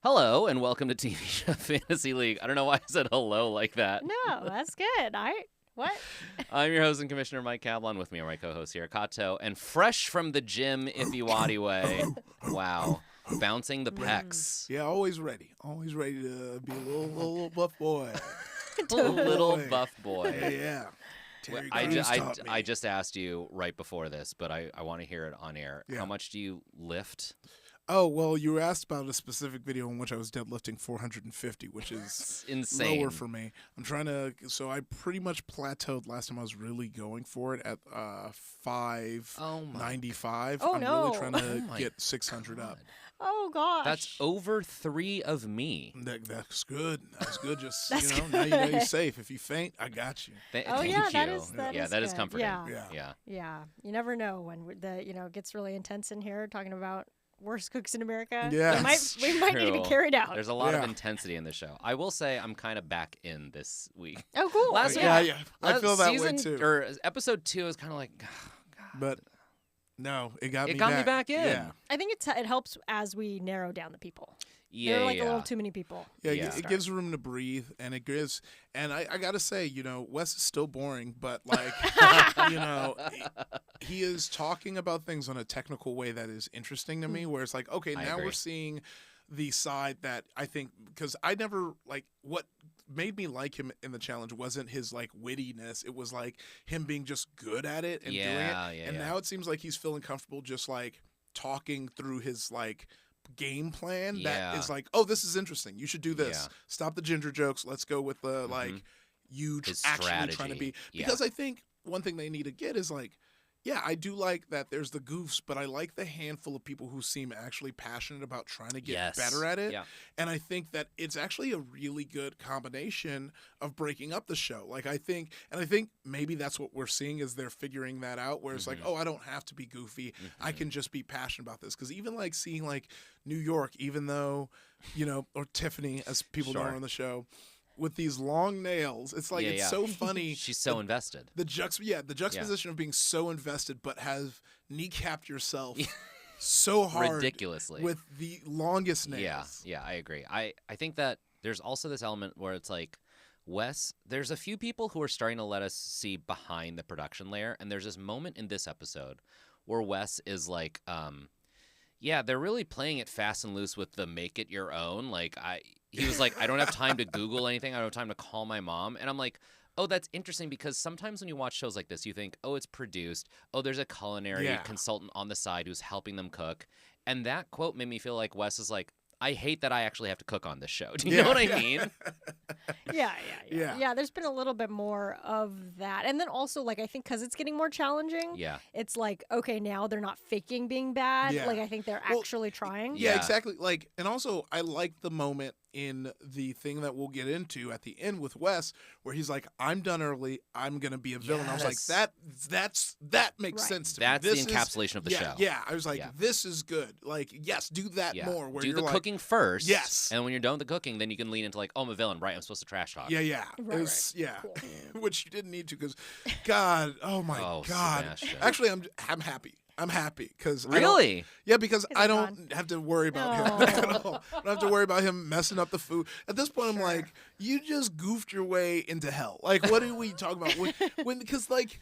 Hello, and welcome to TV Show Fantasy League. I don't know why I said hello like that. No, that's good. What? I'm your host and commissioner, Mike Cavlon. With me are my co-hosts here, Kato, and fresh from the gym, Ifiwadi way. Wow. Bouncing the pecs. Yeah, always ready. Always ready to be a little buff boy. Little buff boy. Yeah. Terry I Crews taught me. just asked you right before this, but I want to hear it on air. Yeah. How much do you lift? Oh, well, you were asked about a specific video in which I was deadlifting 450, which is It's insane. lower for me. So I pretty much plateaued last time I was really going for it at 595. Oh, I'm no. really trying to my get 600 up. Oh gosh. That's over 3 of me. That's good. That's good. Just, That's now you know you're good. safe. If you faint, I got you. Oh, Thank yeah, you. that is that is good. comforting. Yeah. Yeah. You never know when it gets really intense in here talking about worst cooks in America. Yeah. We might need to be True. carried out. There's a lot of Yeah. intensity in the show. I will say I'm kind of back in this week. Oh, cool. Last Yeah, week- yeah. I feel that way season, too. Or episode 2 is kind of like, God. But no, it got It me got back. me back in. Yeah. I think it helps as we narrow down the people. Yeah, There are like yeah. a little too many people. Yeah, Yeah. it gives room to breathe, and it gives. And I gotta say, Wes is still boring, but like, he is talking about things on a technical way that is interesting to me. Where it's like, okay, I now agree. we're seeing the side that I think, because I never like what made me like him in the challenge wasn't his like wittiness. It was like him being just good at it and doing it. Yeah, And yeah. now it seems like he's feeling comfortable just like talking through his like game plan that Yeah. is like, oh, this is interesting. You should do this. Yeah. Stop the ginger jokes. Let's go with the like you His actually trying to strategy. be. Yeah. Because I think one thing they need to get is like, yeah, I do like that there's the goofs, but I like the handful of people who seem actually passionate about trying to get Yes. better at it. Yeah. And I think that it's actually a really good combination of breaking up the show. Like I think maybe that's what we're seeing is they're figuring that out where it's like, oh, I don't have to be goofy. I can just be passionate about this. Because even like seeing like New York, even though, or Tiffany, as people know Sure. her on the show, with these long nails, it's like, Yeah, it's yeah. so funny. She's so invested. The juxtaposition of being so invested, but have kneecapped yourself so hard Ridiculously. with the longest nails. Yeah, I agree. I think that there's also this element where it's like, Wes, there's a few people who are starting to let us see behind the production layer, and there's this moment in this episode where Wes is like, yeah, they're really playing it fast and loose with the make it your own. He was like, I don't have time to Google anything. I don't have time to call my mom. And I'm like, oh, that's interesting because sometimes when you watch shows like this, you think, oh, it's produced. Oh, there's a culinary consultant on the side who's helping them cook. And that quote made me feel like Wes is like, I hate that I actually have to cook on this show. Do you know what I mean? Yeah. Yeah. Yeah, there's been a little bit more of that. And then also, like, I think because it's getting more challenging, Yeah. it's like, okay, now they're not faking being bad. Yeah. Like, I think they're Well, actually trying. Yeah, Yeah. exactly. Like, and also, I like the moment in the thing that we'll get into at the end with Wes, where he's like, "I'm done early. I'm gonna be a villain." I was like, Yes. that makes Right. sense to That's me. the This is- encapsulation of the show. Yeah, I was like, Yeah. this is good. Like, yes, do that Yeah. more. Where Do you're the like, cooking first. Yes. And when you're done with the cooking, then you can lean into like, oh, I'm a villain, right? I'm supposed to trash talk. Yeah. Right, It's- Yeah. Cool. Which you didn't need to, because, God, oh my Oh, God. Sebastian. Actually, I'm happy. I'm happy because Really? because Is I it don't have to worry about him No. at all. I don't have to worry about him messing up the food. At this point, I'm like, you just goofed your way into hell. Like, what are we talking about? Because like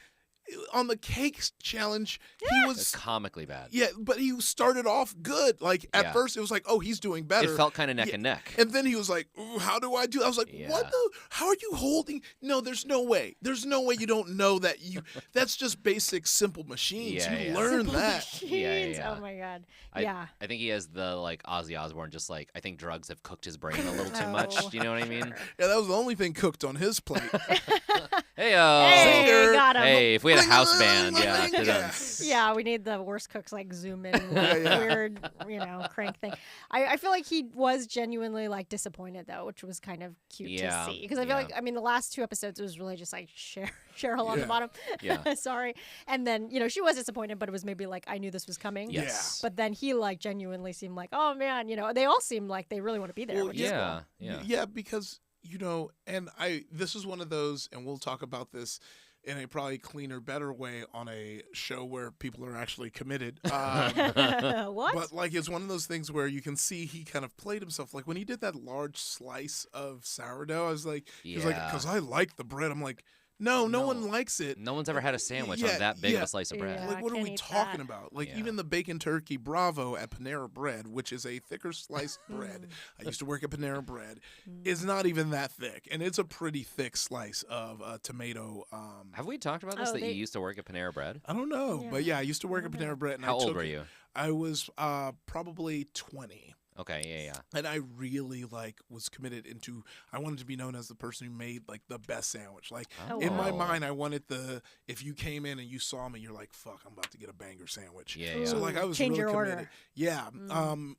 on the cakes challenge, he It's was comically bad. yeah, but he started off good. Like at Yeah. first, it was like, oh, he's doing better. It felt kind of neck Yeah. and neck. And then he was like, "Ooh, how do I do?" I was like, Yeah. what the? How are you holding? No, there's no way. There's no way you don't know that that's just basic simple machines. Yeah, you yeah. learn Simple that. machines. Yeah. Oh my God. I, Yeah. I think he has the like Ozzy Osbourne, just like I think drugs have cooked his brain a little too much. Oh. Do you know what I mean? Yeah, that was the only thing cooked on his plate. Hey, Hey, Singer. got him. Hey, if we had a house band, yeah. Yeah. Yeah, we need the worst cooks like zoom in Yeah. weird, crank thing. I feel like he was genuinely like disappointed though, which was kind of cute Yeah, to see. Because I feel yeah. like the last 2 episodes it was really just like Cheryl on the Yeah. bottom. Yeah. Sorry. And then, she was disappointed, but it was maybe like I knew this was coming. Yes. But then he like genuinely seemed like, oh man, they all seem like they really want to be there. Well, which is Yeah. cool. Yeah. Yeah, because and this is one of those, and we'll talk about this in a probably cleaner, better way on a show where people are actually committed. What? But like it's one of those things where you can see he kind of played himself. Like when he did that large slice of sourdough, I was like, he was like, Yeah. because I like the bread. I'm like, no one likes it. No one's ever had a sandwich on Yeah, that big of yeah. a slice of bread. Yeah. Like, what are can't we eat talking that. about? Like, Yeah. even the bacon turkey Bravo at Panera Bread, which is a thicker sliced bread. I used to work at Panera Bread. Is not even that thick, and it's a pretty thick slice of tomato. Have we talked about this, Oh, that they- you used to work at Panera Bread? I don't know, Yeah. but yeah, I used to work at Panera Bread. And How I old took were it- you? I was probably 20. Okay, yeah. And I really was committed into. I wanted to be known as the person who made like the best sandwich. Like Oh, in my wow. mind, I wanted if you came in and you saw me, you're like, "Fuck, I'm about to get a banger sandwich." Yeah. So like I was Change really your committed. order. Yeah.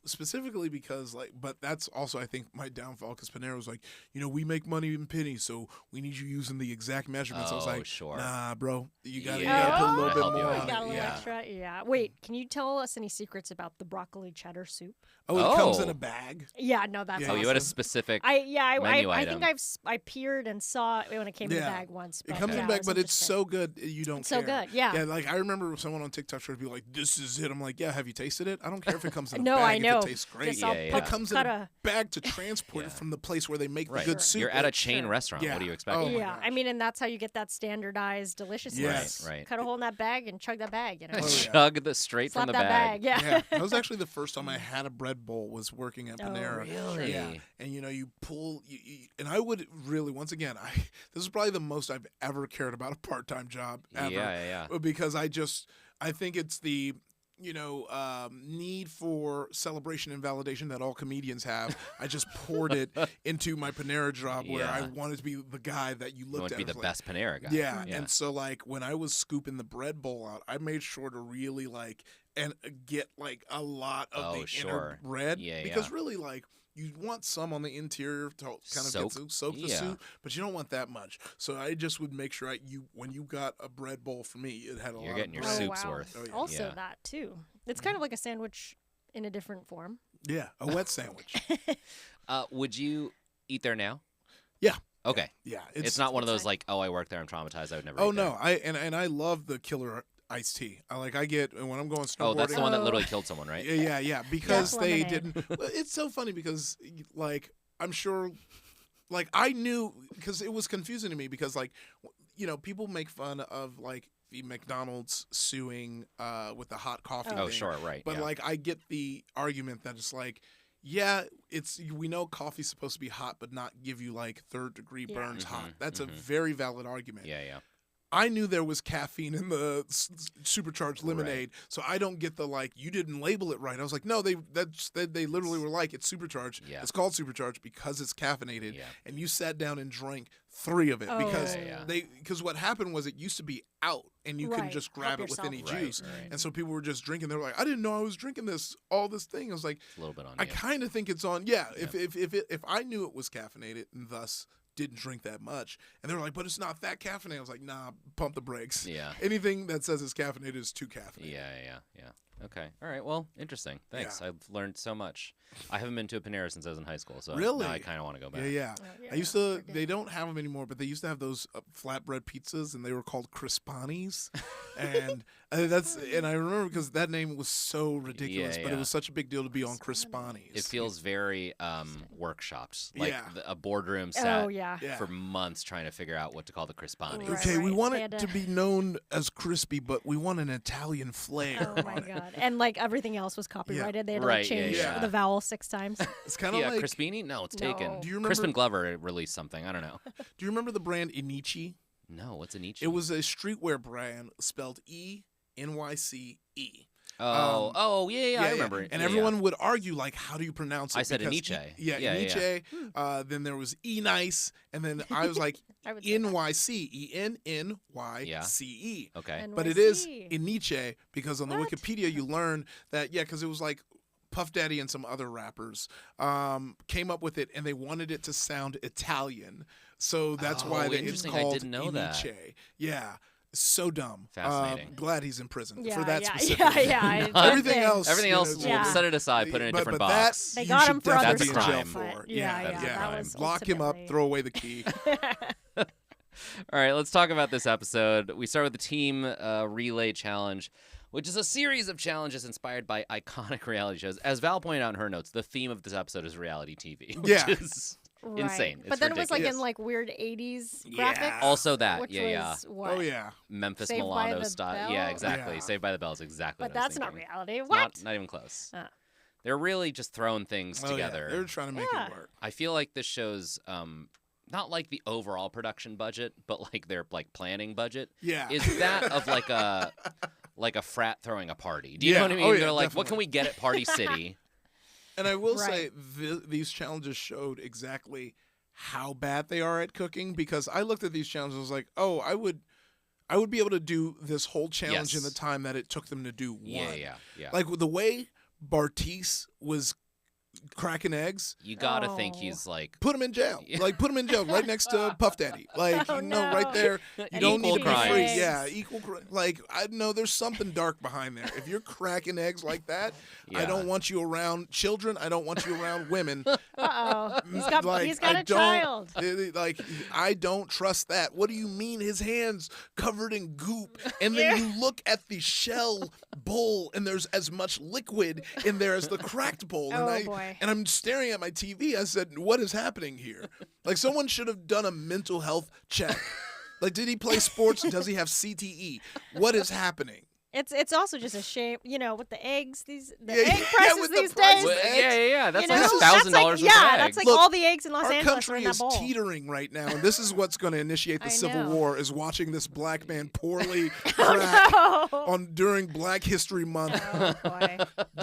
Specifically because but that's also I think my downfall because Panera was like, we make money in pennies, so we need you using the exact measurements. I was Oh, like, sure. nah, bro, you gotta Yeah. put a little I'll bit help you more out. on Got a it. little Yeah. extra. Yeah. Wait, can you tell us any secrets about the broccoli cheddar soup? Oh, it comes Oh. in a bag. Yeah, no, that's Yeah, Oh, awesome. you had a specific. I menu I item. think I peered and saw it when it came in the Yeah. bag once. It But comes yeah, in it bag, was but it's interesting. so good you don't It's so care. good, yeah. Yeah, like I remember someone on TikTok tried to be like, "This is it." I'm like, "Yeah, have you tasted it? I don't care if it comes in a No, bag. I know. If it tastes great. Just I'll Yeah, But yeah. it comes in cut a bag to transport it Yeah. from the place where they make Right. the good soup. You're at a Like, chain Sure. restaurant. What do you Yeah. expect? Oh, my Yeah, I gosh. mean, and that's how you get that standardized deliciousness. Yes. Right. Cut a hole in that bag and chug that bag. You know, Oh, yeah. Chug the straight slap from the that bag. Yeah. yeah, that was actually the first time I had a bread bowl. Was working at Oh, Panera. Really? Yeah, and you pull, and I would really, once again, this is probably the most I've ever cared about a part-time job ever. Yeah. Because I think it's the need for celebration and validation that all comedians have. I just poured it into my Panera job where I Yeah. wanted to be the guy that you You looked want to at be the as like, best Panera guy. Yeah, Yeah. and so when I was scooping the bread bowl out, I made sure to really and get a lot of Oh, the sure. inner bread Yeah, because yeah. really you want some on the interior to kind of soak the Yeah. soup, but you don't want that much. So I just would make sure when you got a bread bowl for me, it had a You're lot getting of your bread. soup's wow. worth. Oh, yeah. Also, Yeah. that too. It's kind of like a sandwich in a different form. Yeah, a wet sandwich. Would you eat there now? Yeah. Okay. Yeah, It's not one of it's those like- oh, I work there, I'm traumatized, I would never Oh eat there. no, I love the killer iced tea. I get when I'm going snowboarding. Oh, that's the one that Oh. literally killed someone, right? Yeah, because Yes, they lemonade. didn't. Well, it's so funny because I'm sure, I knew because it was confusing to me because people make fun of the McDonald's suing with the hot coffee. Oh, thing. sure, right. But yeah. I get the argument that it's yeah, we know coffee's supposed to be hot, but not give you third degree Yeah. burns hot. Mhm, That's a mhm. very valid argument. Yeah. I knew there was caffeine in the supercharged lemonade, so I don't get the you didn't label it right. I was like, no, they literally were it's supercharged. Yeah. It's called supercharged because it's caffeinated, Yeah. and you sat down and drank 3 of it Oh. because Yeah. because what happened was it used to be out and you couldn't Right. just grab Help it with any yourself. Right, juice, right. and so people were just drinking. They were like, I didn't know I was drinking all this thing. I was like, It's a little bit on I you. kind of think it's on. Yeah, if I knew it was caffeinated and thus didn't drink that much, and they were like, but it's not that caffeinated. I was like, nah, pump the brakes. Yeah. Anything that says it's caffeinated is too caffeinated. Yeah. Okay. All right. Well, interesting. Thanks. Yeah. I've learned so much. I haven't been to a Panera since I was in high school, so Really? now I kind of want to go back. Yeah. Oh, yeah, I used to. forget. They don't have them anymore, but they used to have those flatbread pizzas, and they were called Crispanis, and and I remember because that name was so ridiculous, but yeah. it was such a big deal to be on Crispanis. It feels very workshopped, like Yeah. a boardroom sat Oh yeah. Yeah. for months trying to figure out what to call the Crispani. Right. Okay, we want They it had to to- be known as crispy, but we want an Italian flair. Oh my god! And everything else was copyrighted. They had to Right, yeah, change yeah. the vowel 6 times. It's kind of Yeah, like. Crispini? No, it's No. taken. Do you remember? Crispin Glover released something. I don't know. Do you remember the brand Inichi? No, what's an Ichi? It was a streetwear brand spelled ENYCE. Yeah, I remember. And Yeah, everyone would argue, how do you pronounce it? I said Because Iniche. Yeah, Yeah, yeah. Iniche. Then there was E-Nice. And then I was like, I would say that. NYC. ENNYCE. Okay. But it is NYC. Iniche because on the What? Wikipedia you learn that, because it was Puff Daddy and some other rappers came up with it, and they wanted it to sound Italian. So that's Oh, why it's interesting. I called didn't know that. Iniche. Yeah. So dumb. Fascinating. Glad he's in prison Yeah, for that yeah, specific. yeah. It's Everything one thing. else. Everything else, it's we'll Yeah. set it aside, put it in a but, different but box. They you got should him for other definitely be in That's a jail stuff. crime. But for. yeah, That's a that crime. was Lock him up, ultimately- throw away the key. All right, let's talk about this episode. We start with the team relay challenge, which is a series of challenges inspired by iconic reality shows. As Val pointed out in her notes, the theme of this episode is reality TV, which Yeah. is insane. But It's then it was like ridiculous. in like weird 80s Yeah. graphics. Also that, which yeah, was what? Oh yeah. Memphis Saved by Milano the style. Bell? Yeah, exactly. Yeah. Saved by the Bell is exactly But what I was that's not thinking. reality. What? Not even close. Oh. They're really just throwing things Oh, yeah. together. They're trying to make Yeah. it work. I feel like this show's not like the overall production budget, but like their like planning budget Yeah. is that of like a frat throwing a party. Do you know Yeah. what I mean? Oh, yeah, They're like, what can definitely. we get at Party City? And I will Right. say these challenges showed exactly how bad they are at cooking, because I looked at these challenges and was like, oh, I would be able to do this whole challenge in the Yes. time that it took them to do one. Yeah. Like the way Bartice was cracking eggs, You gotta Oh. think he's like put him in jail. Like put him in jail right next to Puff Daddy. Like Oh, right no. there. You And don't need to equal be free. crimes. Yeah, equal. Like I know there's something dark behind there. If you're cracking eggs like that, I Yeah. don't want you around children. I don't want you around women. Uh-oh. Like, He's got I a don't- child. Like I don't trust that. What do you mean his hands covered in goop? And then you look at the shell bowl and there's as much liquid in there as the cracked bowl. Oh, and boy. And I'm staring at my TV. I said, "What is happening here?" Like someone should have done a mental health check. Like, did he play sports? Does he have CTE? What is happening? It's also just a shame, with the eggs. The Yeah, egg yeah, prices with the these price days. of Well, eggs. yeah. That's you like know? $1,000 That's worth like, of yeah, eggs. that's like Look, all the eggs in Los Our Angeles are country in that is bowl. teetering right now, and this is what's going to initiate the I Civil know. War: is watching this black man poorly Oh, crack no. during Black History Month, Oh, boy.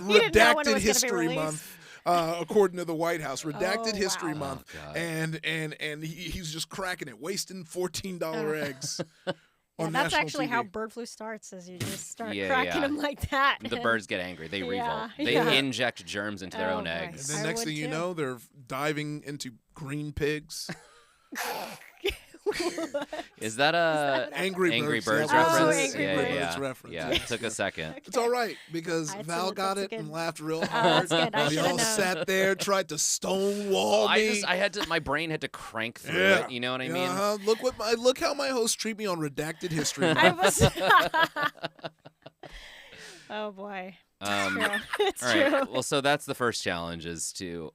He didn't know when it Redacted was History gonna be Month. According to the White House, Redacted Oh, History wow. Month, Oh, God. and he's just cracking it, wasting $14 eggs. Yeah, On that's national actually TV. how bird flu starts, is you just start Yeah, cracking yeah. them like that. The birds get angry. They revolt. Yeah, They yeah. inject germs into their Oh, own boy. And eggs. then I next would thing you too. know, they're diving into green pigs. Is that a Angry Birds yeah, reference? Angry yeah, Birds. yeah, reference. yeah. It took a second. It's all right because I had Val to- got that's it a and good- laughed real Oh, hard. that's good. I We shoulda all known. sat there, tried to stonewall me. I had to. My brain had to crank through Yeah. it. You know what I mean? Uh-huh. Look how my hosts treat me on Redacted History I Month. was. Oh boy. Um, True. It's all true. right. Well, so that's the first challenge: is to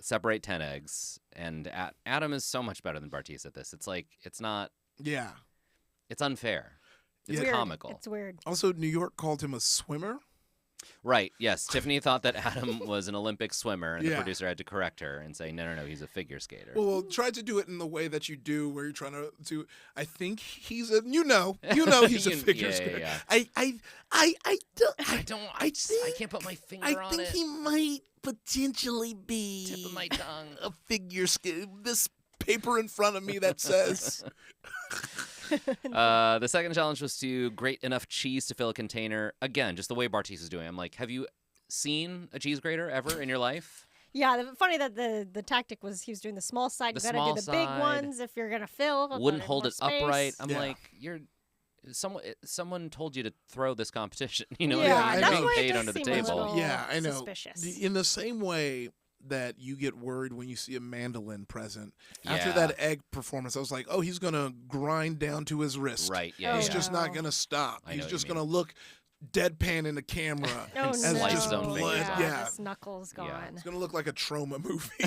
separate 10 eggs. And Adam is so much better than Bartiz at this. It's like it's not. Yeah. It's unfair. It's Weird. comical. It's weird. Also, New York called him a swimmer. Right. Yes. Tiffany thought that Adam was an Olympic swimmer, and the Yeah. producer had to correct her and say, no, he's a figure skater. Well, try to do it in the way that you do, where you're trying to do. I think he's a. You know, he's a figure yeah, skater. yeah. I don't. I can't put my finger I on think it. he might potentially be Tip of my tongue. a figure skater. This paper in front of me that says. The second challenge was to grate enough cheese to fill a container. Again, just the way Bartiz is doing. I'm like, have you seen a cheese grater ever in your life? Yeah, funny that the tactic was he was doing the small side. The You got to small do the big side. ones if you're gonna fill. but Wouldn't in hold more it upright. space. I'm Yeah. like, someone told you to throw this competition. You know Yeah, what I mean? that's You're being why it paid does under the seem a table. little- Yeah, I know. Suspicious. In the same way that you get worried when you see a mandolin present. After Yeah. that egg performance, I was like, oh, he's going to grind down to his wrist. Right. Yeah. Oh, He's yeah. just not no. going to stop. I know He's what just you going to mean. look deadpan in the camera. Oh And no! slice his own blood. fingers off. Yeah. His knuckles Yeah. gone. It's going to look like a trauma movie.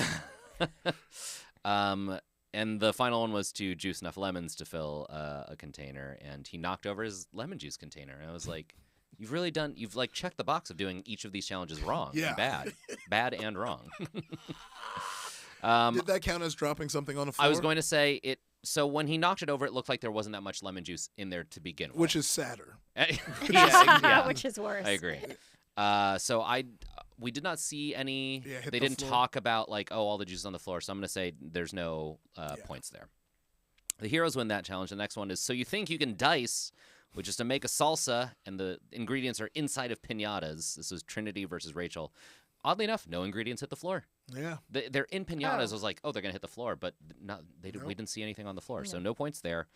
And the final one was to juice enough lemons to fill a container, and he knocked over his lemon juice container. And I was like, you've like checked the box of doing each of these challenges wrong. Yeah. And bad and wrong. Did that count as dropping something on the floor? I was going to say it. So when he knocked it over, it looked like there wasn't that much lemon juice in there to begin with. Which is sadder. yeah, Which is worse. I agree. So we did not see any. Yeah, hit they the didn't floor. talk about like, oh, all the juice is on the floor. So I'm going to say there's no points there. The heroes win that challenge. The next one is so you think you can dice, which is to make a salsa, and the ingredients are inside of pinatas. This was Trinity versus Rachel. Oddly enough, no ingredients hit the floor. Yeah. They're in pinatas. Oh. I was like, oh, they're gonna hit the floor, but not. We Nope. didn't see anything on the floor, so no points there.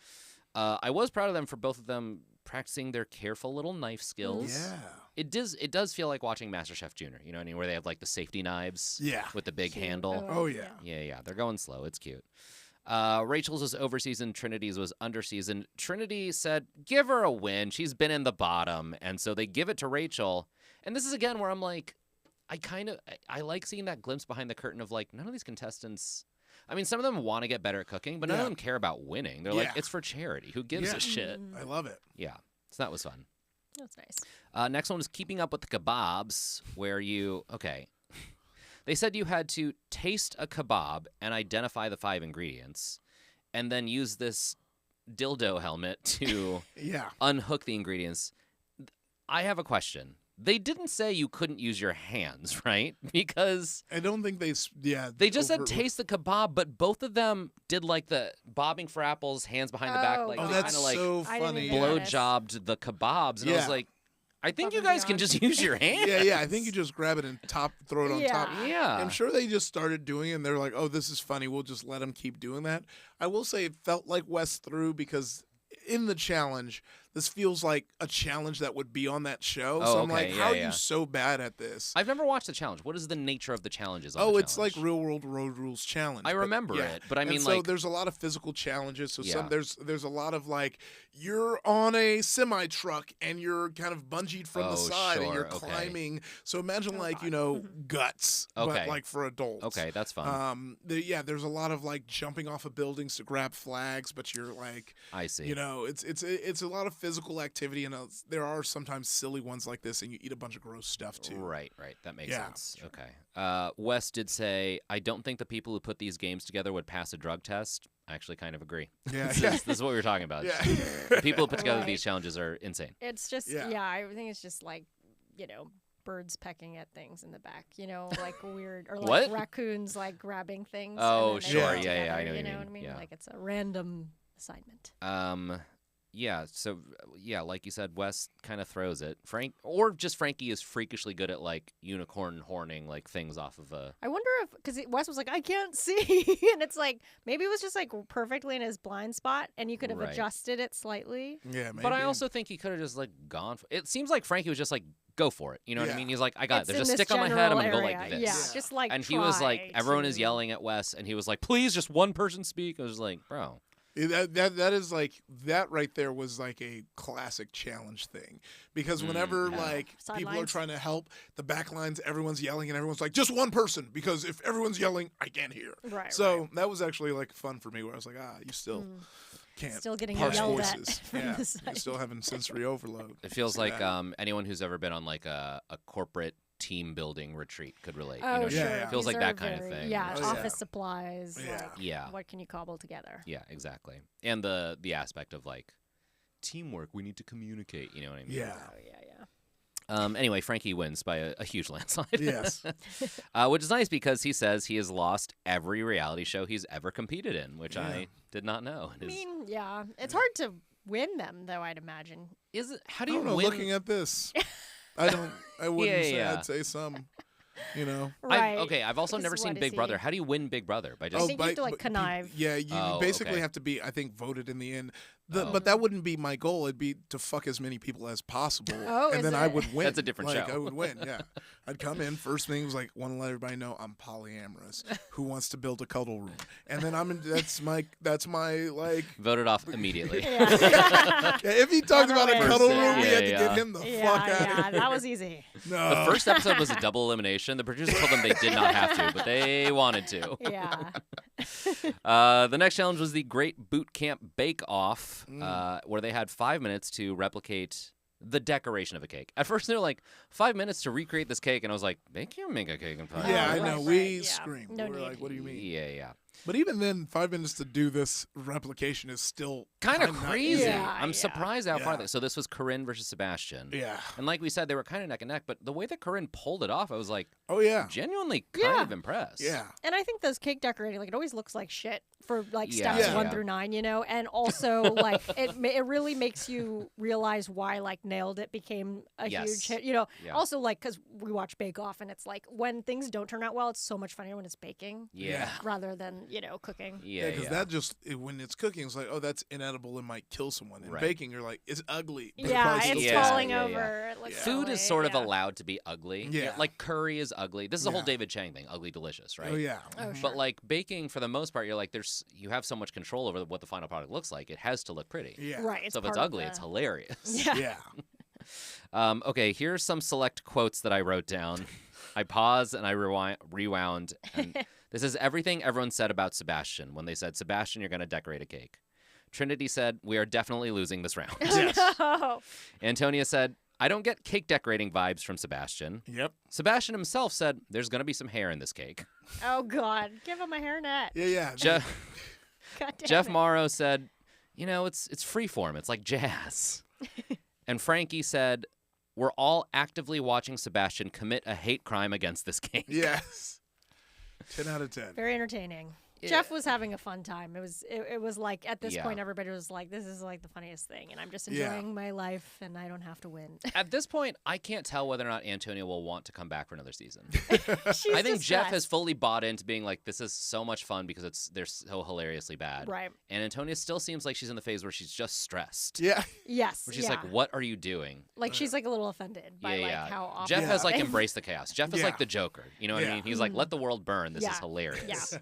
I was proud of them for both of them practicing their careful little knife skills. Yeah. It does feel like watching MasterChef Junior. You know what I mean? Where they have like the safety knives Yeah. with the big Cute. handle. I Oh, like yeah. that. Yeah, they're going slow. It's cute. Rachel's was overseasoned. Trinity's was underseasoned. Trinity said, give her a win. She's been in the bottom. And so they give it to Rachel. And this is, again, where I'm like, I like seeing that glimpse behind the curtain of, like, none of these contestants... I mean, some of them want to get better at cooking, but none of them care about winning. They're like, it's for charity. Who gives a shit? I love it. Yeah. So that was fun. That's nice. Next one was keeping up with the kebabs, where they said you had to taste a kebab and identify the 5 ingredients, and then use this dildo helmet to unhook the ingredients. I have a question. They didn't say you couldn't use your hands, right? Because I don't think they just said taste the kebab, but both of them did like the bobbing for apples, hands behind the back, like they that's kind of like so funny. blow jobbed the kebabs, and I was like, I think you guys can just use your hands. Yeah. I think you just grab it and throw it on top. Yeah. I'm sure they just started doing it, and they're like, oh, this is funny. We'll just let them keep doing that. I will say it felt like Wes threw because in the challenge, this feels like a challenge that would be on that show. So I'm like, how are you so bad at this? I've never watched the challenge. What is the nature of the challenges? It's like Real World Road Rules Challenge. I remember it, but I mean, so there's a lot of physical challenges. So there's a lot of like you're on a semi truck and you're kind of bungeed from the side and you're climbing. So imagine guts, but like for adults. Okay, that's fun. There's a lot of like jumping off of buildings to grab flags, but you're like, I see. It's a lot of physical activity, and there are sometimes silly ones like this, and you eat a bunch of gross stuff too. Right. That makes sense. Sure. Okay. Wes did say, I don't think the people who put these games together would pass a drug test. I actually kind of agree. Yeah. This is what we were talking about. Yeah. The people who put together these challenges are insane. It's just, I think it's just like, birds pecking at things in the back, like weird, or like raccoons like grabbing things. Oh, sure. Yeah, I know what I mean? Yeah. Like it's a random assignment. So like you said, Wes kind of throws it. Frankie is freakishly good at like unicorn horning like things off of a. I wonder if because Wes was like, I can't see, and it's like maybe it was just like perfectly in his blind spot, and you could have adjusted it slightly. Yeah, maybe. But I also think he could have just like gone. It seems like Frankie was just like, go for it. You know what I mean? He's like, I got it. There's a stick on my head. I'm gonna go like this. Yeah, just like. And he was like, everyone is yelling at Wes, and he was like, please, just one person speak. I was like, bro. That is like that right there was like a classic challenge thing because whenever people are trying to help the back lines, everyone's yelling and everyone's like just one person because if everyone's yelling, I can't hear. Right. So that was actually like fun for me where I was like, you still can't still getting parse yelled voices. At from the side. You're still having sensory overload. It feels like anyone who's ever been on like a corporate team building retreat could relate. Oh, sure. It feels like that kind of thing. Yeah, office supplies. Yeah. What can you cobble together? Yeah, exactly. And the aspect of like teamwork, we need to communicate. You know what I mean? Yeah. Oh, yeah. Anyway, Frankie wins by a huge landslide. Yes. Which is nice because he says he has lost every reality show he's ever competed in, which I did not know. I mean, it's hard to win them, though. I'd imagine. Is it? How do you I don't know, win? looking at this, I wouldn't say. I'd say some. Right. I've also never seen Big Brother. How do you win Big Brother? By just I think you have to like connive. Yeah, you basically have to be, I think, voted in the end. But that wouldn't be my goal. It'd be to fuck as many people as possible, and then I would win. That's a different show. I would win. Yeah, I'd come in. First thing was like, want to let everybody know I'm polyamorous. Who wants to build a cuddle room? And then that's my like voted off immediately. If he talked about a cuddle room, we had to get him the fuck out. Yeah, that was easy. No. The first episode was a double elimination. The producers told them they did not have to, but they wanted to. Yeah. The next challenge was the Great Boot Camp Bake Off. Where they had 5 minutes to replicate the decoration of a cake. At first, they were like, 5 minutes to recreate this cake, and I was like, they can't make a cake in 5 minutes. Yeah, I know. We Yeah. screamed. No we were need. like, what do you mean? Yeah. But even then, 5 minutes to do this replication is still Kind of crazy. Yeah, I'm surprised how far Yeah. So this was Corinne versus Sebastian. Yeah. And like we said, they were kind of neck and neck, but the way that Corinne pulled it off, I was like, Oh, yeah. genuinely kind of impressed. Yeah. And I think those cake decorating, like it always looks like shit for like Yeah. steps Yeah. 1 through 9, and also like it really makes you realize why like Nailed It became a huge hit, Yeah. Also like because we watch Bake Off and it's like when things don't turn out well, it's so much funnier when it's baking Yeah. rather than cooking. Yeah, because that just when it's cooking, it's like, oh, that's inedible and might kill someone. And baking, you're like, it's ugly. But Yeah, it it's probably falling Yeah. over. It looks Food is silly, sort of allowed to be ugly. Yeah. Like curry is ugly. This is a whole Yeah. David Chang thing, ugly delicious, right? Oh, yeah. Oh, But like baking, for the most part, you're like, there's you have so much control over what the final product looks like. It has to look pretty. Yeah. Right. So if it's ugly, it's hilarious. Yeah. Yeah. Okay, here's some select quotes that I wrote down. I paused and I rewound. And this is everything everyone said about Sebastian when they said, Sebastian, you're going to decorate a cake. Trinity said, we are definitely losing this round. Yes. No. Antonia said, I don't get cake decorating vibes from Sebastian. Yep. Sebastian himself said, there's going to be some hair in this cake. Oh, God. Give him a hairnet. Yeah. God damn Jeff it. Morrow said, it's freeform. It's like jazz. And Frankie said, we're all actively watching Sebastian commit a hate crime against this cake. Yes. 10 out of 10. Very entertaining. Yeah. Jeff was having a fun time. It was like at this Yeah. point everybody was like, this is like the funniest thing, and I'm just Yeah. enjoying my life, and I don't have to win. At this point, I can't tell whether or not Antonia will want to come back for another season. She's I think Jeff has distressed. fully bought into being like, this is so much fun because they're so hilariously bad. Right. And Antonia still seems like she's in the phase where she's just stressed. Yeah. Yes. Where she's yeah. like, what are you doing? Like she's like a little offended by like how awful. Jeff has like they- embraced the chaos. Jeff is Yeah. like the Joker. You know what I Yeah. mean? He's like, let the world burn. This Yeah. is hilarious. Yeah.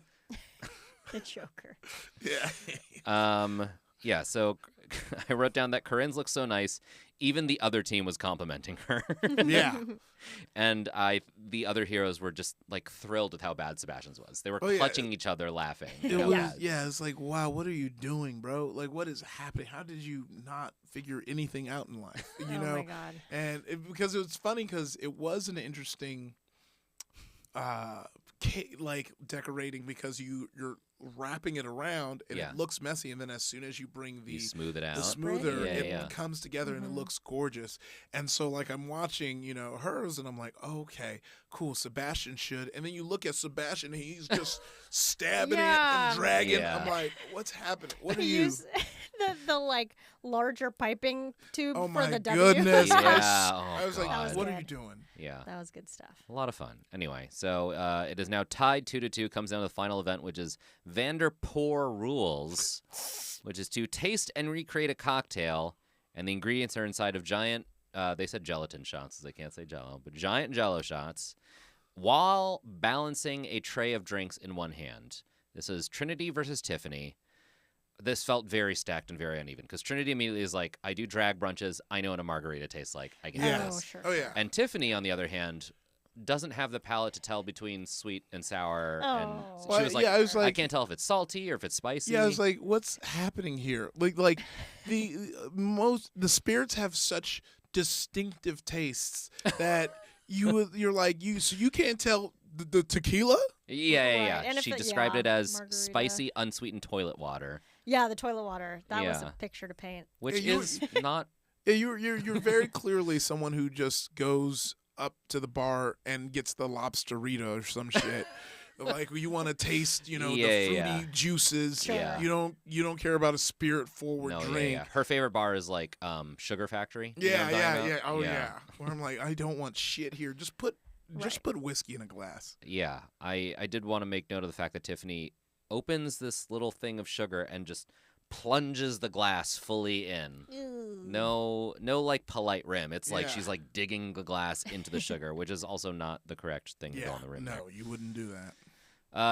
The Joker. Yeah. Yeah, so I wrote down that Corinne's looks so nice. Even the other team was complimenting her. Yeah. And the other heroes were just like thrilled with how bad Sebastian's was. They were Oh, yeah. clutching each other laughing. It How was, bad. yeah, it's like, wow, what are you doing, bro? Like, what is happening? How did you not figure anything out in life? You Oh know? my God. And because it was funny because it was an interesting, like decorating because you're wrapping it around and Yeah. it looks messy, and then as soon as you bring You smooth it out. the smoother, Yeah, it yeah. comes together and it looks gorgeous. And so like I'm watching, hers, and I'm like, okay, cool, Sebastian should. And then you look at Sebastian and he's just stabbing it Yeah. and dragging. Yeah. I'm like, what's happening? What are They you? use the like larger piping tube Oh for my the W. goodness! Yeah, I was like, That was what are good. you doing? Yeah. That was good stuff. A lot of fun. Anyway, so it is now tied 2-2. Comes down to the final event, which is Vanderpoor Rules, which is to taste and recreate a cocktail, and the ingredients are inside of giant. They said gelatin shots, as they can't say Jello, but giant Jello shots, while balancing a tray of drinks in one hand. This is Trinity versus Tiffany. This felt very stacked and very uneven because Trinity immediately is like, I do drag brunches. I know what a margarita tastes like. I can do Yes. this. sure. Oh yeah. And Tiffany, on the other hand, doesn't have the palate to tell between sweet and sour. And Oh. she Well, was like, yeah, I was I like, can't tell if it's salty or if it's spicy. yeah, I was like, what's happening here? Like the spirits have such distinctive tastes that you're like so you can't tell the tequila. yeah. Right, and if She it- described yeah, it as margarita. spicy, unsweetened toilet water, Yeah, the toilet water. That was Yeah. a picture to paint. which Yeah, you- is not. Yeah, you're very clearly someone who just goes up to the bar and gets the lobsterita or some shit. Like you want to taste, the fruity juices. Sure. Yeah. You don't care about a spirit forward No, drink. yeah. Her favorite bar is like Sugar Factory. You know Yeah, what I'm talking about? Oh yeah. Where I'm like, I don't want shit here. Just put whiskey in a glass. Yeah, I did want to make note of the fact that Tiffany opens this little thing of sugar and just plunges the glass fully in. No like polite rim. It's like Yeah. she's like digging the glass into the sugar, which is also not the correct thing to go Yeah, on the rim. no, you wouldn't do that.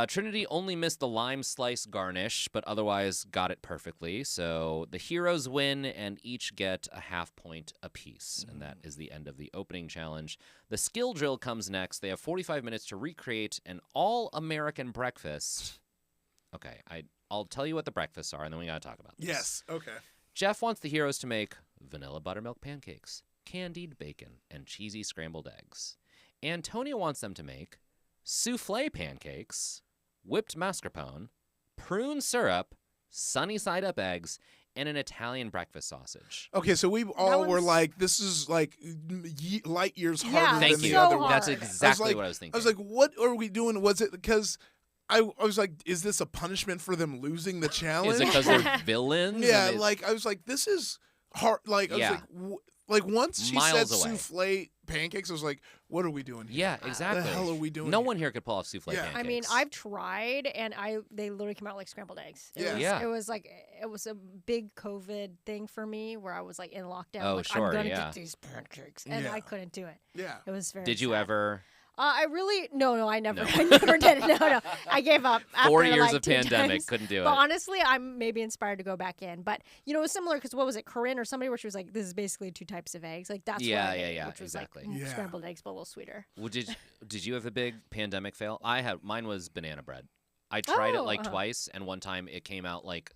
Trinity only missed the lime slice garnish, but otherwise got it perfectly. So the heroes win and each get a half point apiece. And that is the end of the opening challenge. The skill drill comes next. They have 45 minutes to recreate an all-American breakfast. Okay, I'll tell you what the breakfasts are, and then we got to talk about this. Yes. Okay. Jeff wants the heroes to make vanilla buttermilk pancakes, candied bacon, and cheesy scrambled eggs. Antonia wants them to make souffle pancakes, whipped mascarpone, prune syrup, sunny side up eggs, and an Italian breakfast sausage. Okay, so we all were one's- like, this is like light years harder Yeah, than Thank the you. so other one. hard. That's exactly like- what I was thinking. I was like, what are we doing? Was it because I was like, is this a punishment for them losing the challenge? is it because they're villains? Yeah, And they- like I was like, this is hard. Like I was Yeah. like once she Miles said away. souffle pancakes, I was like, what are we doing here? yeah, exactly. The hell are we doing? No here? one here could pull off souffle Yeah. pancakes. I mean, I've tried, and they literally came out like scrambled eggs. Yeah. Yeah. It was a big COVID thing for me where I was like in lockdown. Oh, like, sure, I'm gonna yeah. get these pancakes, and Yeah. I couldn't do it. Yeah. It was very. Did you sad. ever? I never, No. I never did it. No, I gave up. After, 4 years like, of 2 pandemic, times. couldn't do But it. honestly, I'm maybe inspired to go back in. But it was similar because what was it, Corinne or somebody, where she was like, "This is basically 2 types of eggs." Like that's Yeah, what I yeah, made, yeah, which was exactly. like Yeah. scrambled eggs, but a little sweeter. Well, did you have a big pandemic fail? Mine was banana bread. I tried it like twice, and one time it came out like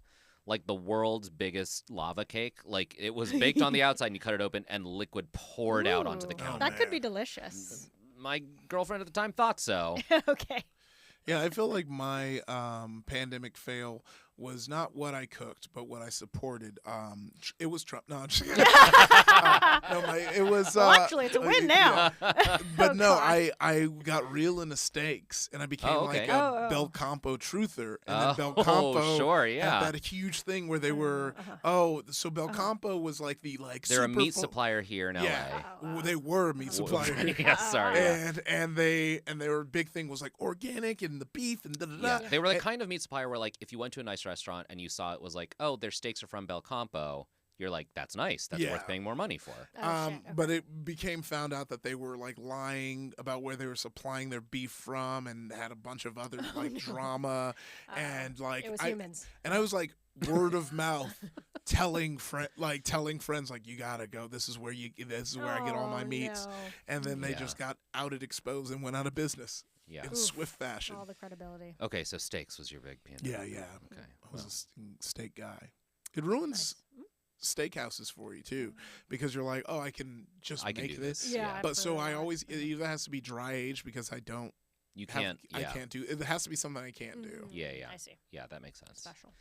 the world's biggest lava cake. Like it was baked on the outside, and you cut it open, and liquid poured out onto the Ooh, counter. That could be man. delicious. My girlfriend at the time thought so. Okay. Yeah, I feel like my pandemic fail was not what I cooked, but what I supported. It was Trump. No, I'm just kidding. It was. Well, actually, it's a win now. But Oh, no, God. I got real into steaks, and I became okay. like a Bel Campo truther. And then Bel Oh, Campo sure, yeah. had that huge thing where they were. So Bel Campo was like the They're a super meat supplier here in Yeah, Oh, wow. they were a meat supplier. yeah, sorry. Yeah. And they were big thing was like organic and the beef and da da da. Yeah, they were the kind of meat supplier where, like, if you went to a nice restaurant and you saw it was like, oh, their steaks are from Bel Campo, you're like, that's nice. That's Yeah. worth paying more money for. Oh, shit. Okay. But it found out that they were like lying about where they were supplying their beef from, and had a bunch of other like drama, and like It was humans. I was like word of mouth, telling friends like you gotta go. This is where I get all my meats, No. and then they Yeah. just got outed, exposed, and went out of business Yeah. in Oof. swift fashion. All the credibility. Okay, so steaks was your big pandemic. Yeah. Okay. I was well. a steak guy. It ruins steakhouses for you too, because you're like, oh, I can just I can make do this. this. Yeah. But so I absolutely. always it either has to be dry aged because I don't You have, can't. I Yeah. can't do it. Has to be something I can't do. Yeah. I see. Yeah, that makes sense. Special.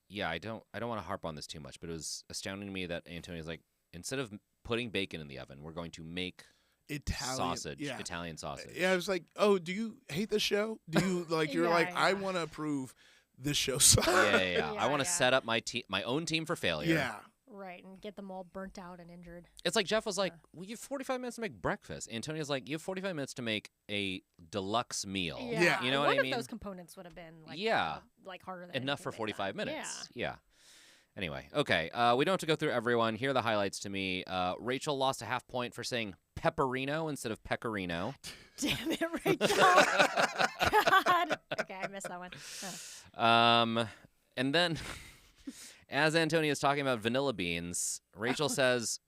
Yeah, I don't want to harp on this too much, but it was astounding to me that Antonio's like, instead of putting bacon in the oven, we're going to make Italian sausage, Yeah. Italian sausage. Yeah, I was like, oh, do you hate the show? Do you like? You're Yeah, like, I yeah. want to approve this show. sucks." Yeah. I want to Yeah. set up my own team for failure. Yeah. Right, and get them all burnt out and injured. It's like Jeff was like, well, you have 45 minutes to make breakfast. Antonio's like, you have 45 minutes to make a deluxe meal. Yeah. You know One what I of mean? those components would have been like, Yeah. like harder than Enough for anything they've 45 done. minutes. Yeah. Anyway, okay. We don't have to go through everyone. Here are the highlights to me. Rachel lost a half point for saying pepperino instead of pecorino. Damn it, Rachel. God. Okay, I missed that one. Oh. And then, as Antonio is talking about vanilla beans, Rachel says,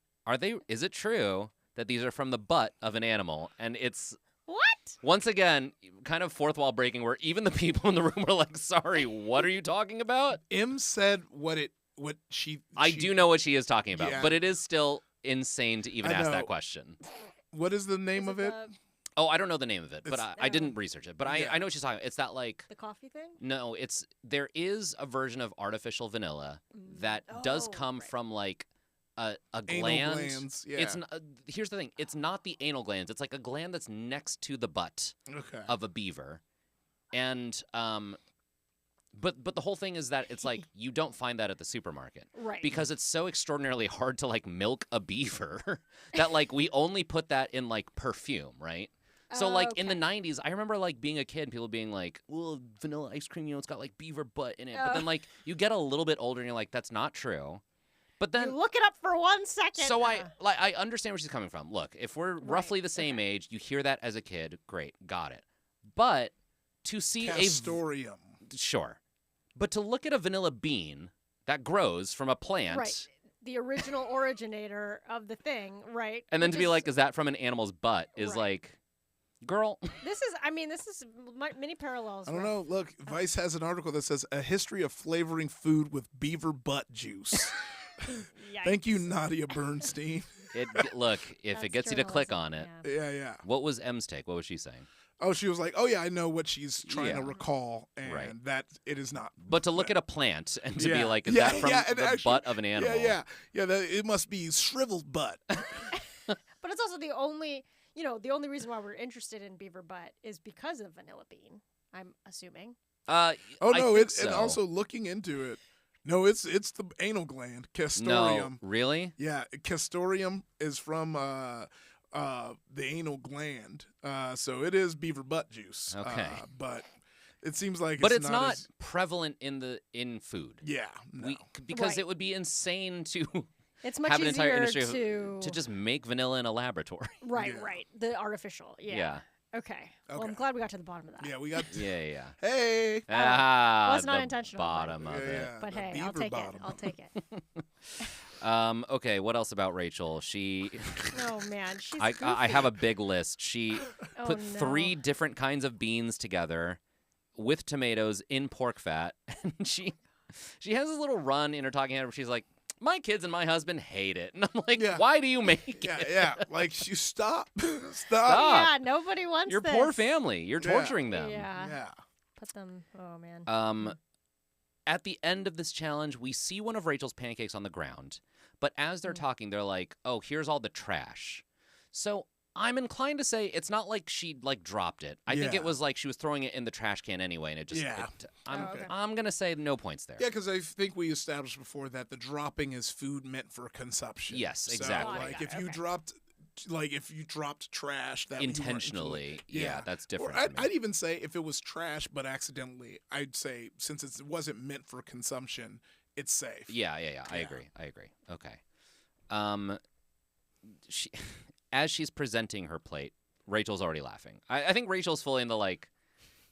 is it true that these are from the butt of an animal? And it's, What? once again, kind of fourth wall breaking, where even the people in the room were like, sorry, what are you talking about? Im said what she. I do know what she is talking about, Yeah. but it is still insane to even I ask know. that question. What is the name Is of it? Oh, I don't know the name of it, but It's- I didn't research it. But Yeah. I know what she's talking about. It's that, like, The coffee thing? no, there is a version of artificial vanilla that does Oh, come right. from, like, a Anal gland. glands. Yeah. It's here's the thing. It's not the anal glands. It's like a gland that's next to the butt okay. of a beaver, and but the whole thing is that it's like you don't find that at the supermarket. Right. Because it's so extraordinarily hard to, like, milk a beaver that, like, we only put that in, like, perfume, right? So, like, in the Okay. 90s, I remember, like, being a kid and people being like, well, vanilla ice cream, it's got, like, beaver butt in it. But then, like, you get a little bit older and you're like, that's not true. But then, you look it up for 1 second. so I understand where she's coming from. Look, if we're roughly the same age, you hear that as a kid, great, got it. But to see Castorium. sure. But to look at a vanilla bean that grows from a plant, Right. The original originator of the thing, right? and then which to be is- like, is that from an animal's butt? Is Right. like, girl. This is many parallels. I don't with- know. Look, Vice has an article that says a history of flavoring food with beaver butt juice. Thank you, Yikes. Nadia Bernstein. Look, if it That's gets you to click journalism, on it. yeah. Yeah. What was M's take? What was she saying? Oh, she was like, oh yeah, I know what she's trying to Yeah. recall, and Right. that it is not. But to look at a plant and to be Yeah. like, is Yeah, that from yeah, and the actually- butt of an animal? Yeah. It must be shriveled butt. But it's also the only reason why we're interested in beaver butt is because of vanilla bean. I'm assuming. Oh I no, think and so. also looking into it. No, it's the anal gland, castorium. No, really? Yeah, castorium is from the anal gland. So it is beaver butt juice. Okay. But it seems like But it's not as, prevalent in food. yeah. No. Because Right. it would be insane to It's much have an entire easier industry to just make vanilla in a laboratory. Right, Yeah. right. The artificial. Yeah. Okay. Well, I'm glad we got to the bottom of that. Yeah, we got. Yeah. Hey. Was not the intentional, bottom of it. But the hey, I'll beaver take bottom. it. I'll take it. Okay, what else about Rachel? She Oh man, she's I goofy. have a big list. She Oh, put no. 3 different kinds of beans together with tomatoes in pork fat. And she has this little run in her talking head where she's like, my kids and my husband hate it. And I'm like, Yeah. why do you make Yeah, it? yeah. Like, you stop. Stop. Yeah, nobody wants Your this. poor family. You're Yeah. torturing them. Yeah. Yeah. Put them. Oh man. At the end of this challenge, we see one of Rachel's pancakes on the ground. But as they're talking, they're like, oh, here's all the trash. So I'm inclined to say it's not like she dropped it. I think Yeah. it was like she was throwing it in the trash can anyway, and it just. Yeah. Okay. I'm gonna say no points there. Yeah, because I think we established before that the dropping is food meant for consumption. Yes, So, exactly. like, Got it, if you okay. dropped trash that you weren't Intentionally, including. yeah, that's Or different. to me. I'd even say if it was trash but accidentally, I'd say since it wasn't meant for consumption, it's safe. Yeah. I agree. Okay. She, as she's presenting her plate, Rachel's already laughing. I think Rachel's fully in the like.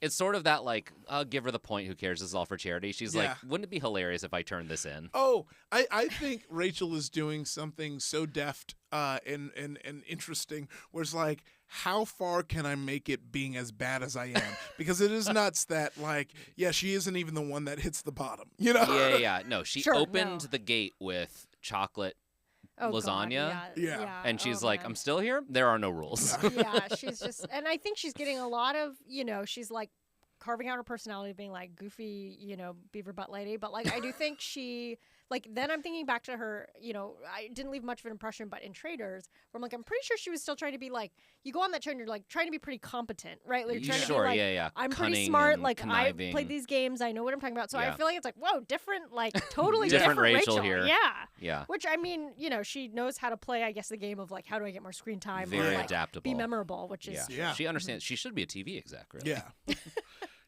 It's sort of that like, I'll give her the point. Who cares? This is all for charity. She's like, Yeah. wouldn't it be hilarious if I turned this in? Oh, I think Rachel is doing something so deft and interesting where it's like, how far can I make it being as bad as I am? Because it is nuts that, like, yeah, she isn't even the one that hits the bottom, you know? Yeah. No, she Sure, opened no. the gate with chocolate, Oh, God, lasagna? Yeah. and she's Oh, like, man. I'm still here? There are no rules. Yeah, she's just, and I think she's getting a lot of, she's like carving out her personality, being like goofy, beaver butt lady. But like, I do think she, like, then I'm thinking back to her, I didn't leave much of an impression, but in Traders, where I'm like, I'm pretty sure she was still trying to be like, you go on that show and you're like trying to be pretty competent, right? Like, you're trying to Sure, be like, yeah. I'm Cunning pretty smart. and Like, I conniving. played these games. I know what I'm talking about. So I Yeah. feel like it's like, whoa, different, like totally Different different Rachel here. Yeah. Yeah. Which, I mean, she knows how to play, I guess, the game of like, how do I get more screen time? Very or, like, adaptable. be memorable, which is Yeah. Yeah. She understands. She should be a TV exec, really. Yeah.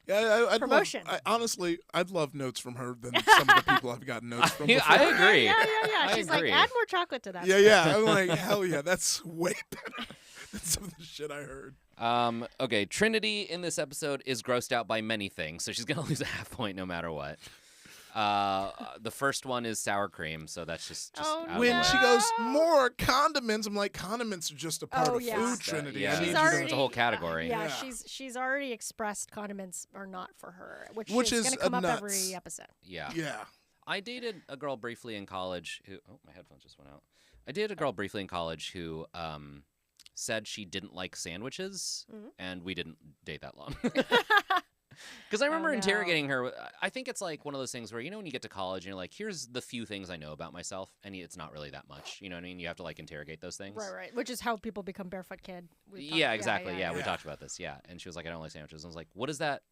Yeah, I'd Promotion. honestly, I'd love notes from her than some of the people I've gotten notes from before. I agree. Yeah. I She's agree. like, add more chocolate to that. Yeah. I'm like, hell yeah, that's way better than some of the shit I heard. Okay, Trinity in this episode is grossed out by many things, so she's gonna lose a half point no matter what. The first one is sour cream, so that's just Oh, out of When the she way. goes, more condiments, I'm like, condiments are just a part Oh, of yeah. food, Trinity. Yeah, I need She's you already it's a whole category. Yeah, Yeah. she's already expressed condiments are not for her, which Which is is going to come up nuts. every episode. Yeah. Yeah. I dated a girl briefly in college who. Oh, my headphones just went out. I dated a girl briefly in college who said she didn't like sandwiches, Mhm. and we didn't date that long. Because I remember no. interrogating her. I think it's like one of those things where, when you get to college and you're like, here's the few things I know about myself, and it's not really that much. You know what I mean? You have to like interrogate those things. Right. Which is how people become barefoot kid. We've talked- Yeah, exactly. Yeah, we yeah. talked about this. Yeah. And she was like, I don't like sandwiches. I was like, what is that?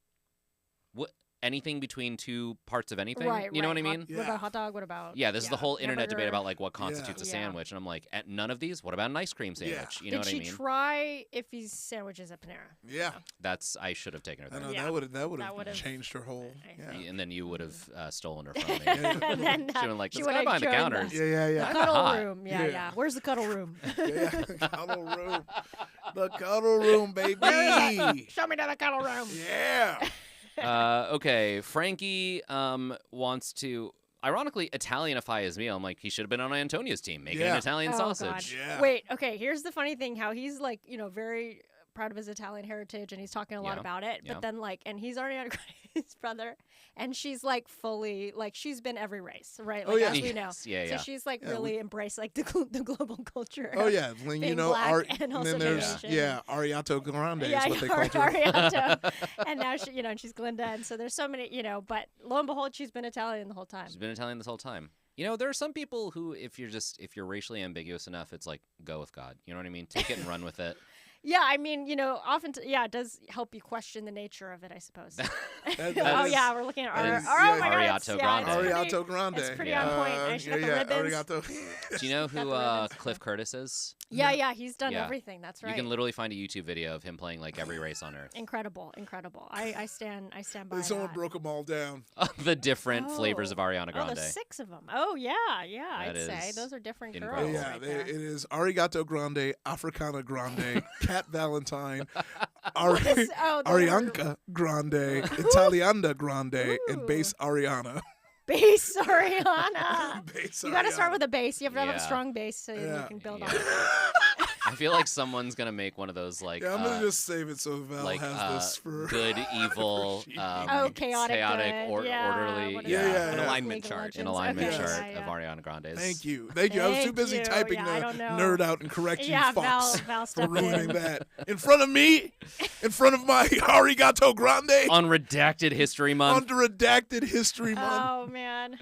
What? Anything between two parts of anything? Right. You know what I Hot- mean? Yeah. What about hot dog? What about? Yeah, this is the whole internet debate hamburger? about like what constitutes a Yeah. sandwich, and I'm like, at none of these. What about an ice cream sandwich? You know Did what she I mean? try Iffy's sandwiches at Panera? Yeah. I should have taken her I there, know Yeah. that would That have would've- changed her whole. I Yeah. and then you would have stolen her from me. And then She went like, she this guy would've behind the joined counter. us. Yeah. The Kinda cuddle hot. room. Yeah. Yeah. Where's the cuddle room? Yeah. Cuddle room. The cuddle room, baby. Show me to the cuddle room. Yeah. Okay, Frankie wants to ironically Italianify his meal. I'm like, he should have been on Antonia's team, making an Yeah. Italian Oh, God. sausage. Yeah. Wait, okay, here's the funny thing, how he's like, very proud of his Italian heritage and he's talking a lot Yeah, about it. yeah. But then like, and he's Ariana Grande's brother and she's like fully, like she's been every race, right? Like Oh, yeah. as we know. Yes, yeah, So yeah. she's like Yeah, really embraced like the global culture. Oh of yeah, when being you know, black and also then there's Asian. Ariato Grande Yeah, is what they call her. Arianto. And now she, and she's Glinda. And so there's so many, but lo and behold, she's been Italian the whole time. She's been Italian this whole time. There are some people who, if you're racially ambiguous enough, it's like, go with God. You know what I mean? Take it and run with it. Yeah, I mean, often, it does help you question the nature of it, I suppose. That Oh, is- yeah, we're looking at that our. is- Oh, yeah, my God. It's, Arigato yeah, Grande. it's pretty, Arigato Grande. It's pretty on point. I should have the ribbons. Arigato. Do you know Got who the ribbons. Cliff Curtis is? Yeah, he's done Yeah. everything. That's right. You can literally find a YouTube video of him playing like every race on Earth. Incredible. I stand by Someone that. broke them all down. The different flavors of Oh. Ariana Oh, Grande. there's 6 of them. Oh, yeah, I'd That say. is Those are different incredible. girls Yeah, right there. it is Arigato Grande, Africana Grande, Cat Valentine, This- oh, those are Arianka Grande, Italianda Grande, and Ooh. Bass Ariana. Bass Ariana. Bass You got to start Ariana. with a bass. You have to have Yeah. a strong bass so you Yeah. can build Yeah. on it. I feel like someone's gonna make one of those like Yeah, I'm gonna just save it so Val like has this for good, evil, she- Oh, chaotic good. orderly, what is Yeah, that? yeah, An yeah. alignment League of chart. Legends. an alignment Okay, chart yeah, of yeah. Ariana Grande's. Thank you. I was too Thank busy you. typing Yeah, I don't the know. nerd out and correct you Yeah, fucks Val for stepped ruining in. that in front of me, in front of my Arigato Grande, On Redacted History Month. under redacted history month. Oh, man.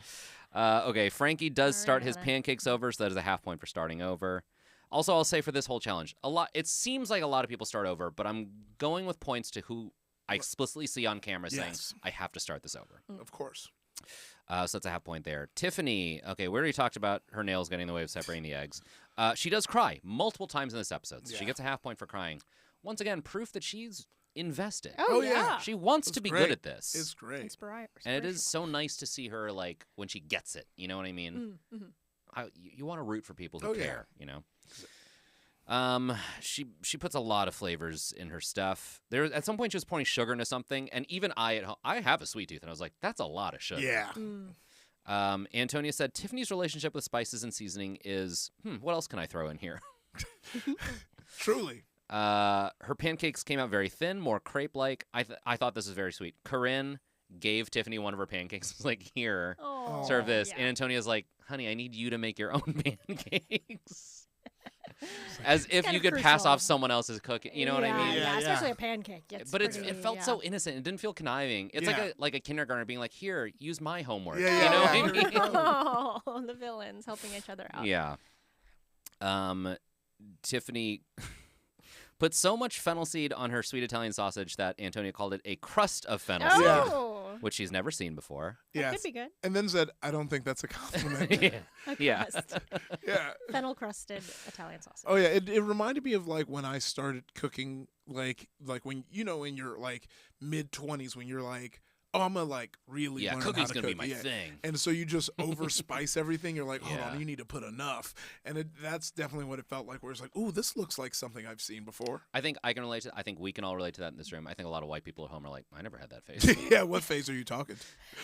Okay, Frankie does start his Ariana. pancakes over, so that is a half point for starting over. Also, I'll say for this whole challenge, it seems like a lot of people start over, but I'm going with points to who I explicitly see on camera saying, Yes. I have to start this over. Of course. So that's a half point there. Tiffany, okay, we already talked about her nails getting in the way of separating the eggs. She does cry multiple times in this episode, so she Yeah. gets a half point for crying. Once again, proof that she's invested. Oh, Oh, yeah. yeah. She wants It's to be great. good at this. It's great. And it is so nice to see her, like, when she gets it. You know what I mean? You want to root for people who Oh, yeah. care, you know? She puts a lot of flavors in her stuff. There at some point she was pouring sugar into something, and even I at home, I have a sweet tooth, and I was like, that's a lot of sugar. Yeah. Antonia said Tiffany's relationship with spices and seasoning is what else can I throw in here? Truly. Her pancakes came out very thin, more crepe-like. I thought this was very sweet. Corinne gave Tiffany one of her pancakes. Was like, here, Oh, serve this. yeah. And Antonia's like, honey, I need you to make your own pancakes. As if kinda you could pass crucial. off someone else's cooking. You know what I Yeah, mean? Yeah, Yeah, especially yeah. a pancake. It's But pretty, it felt yeah. so innocent. It didn't feel conniving. It's Yeah. like a kindergartner being like, here, use my homework. Yeah, you yeah, know yeah. what I mean? Oh, the villains helping each other out. Yeah. Tiffany put so much fennel seed on her sweet Italian sausage that Antonia called it a crust of fennel seed, Oh, which she's never seen before. that Yes. could be good. And then said, I don't think that's a compliment. yeah. A Yeah. crust. Yeah. Fennel crusted Italian sausage. Oh yeah, it reminded me of like when I started cooking, like when in your like mid-20s when you're like, oh, I'm gonna like really Yeah, learn cooking's how to gonna be cook. my Yeah. thing. And so you just overspice everything. You're like, hold Yeah. on, you need to put enough. And that's definitely what it felt like. Where it's like, ooh, this looks like something I've seen before. I think I can relate to. I think we can all relate to that in this room. I think a lot of white people at home are like, I never had that face. Yeah, what phase are you talking?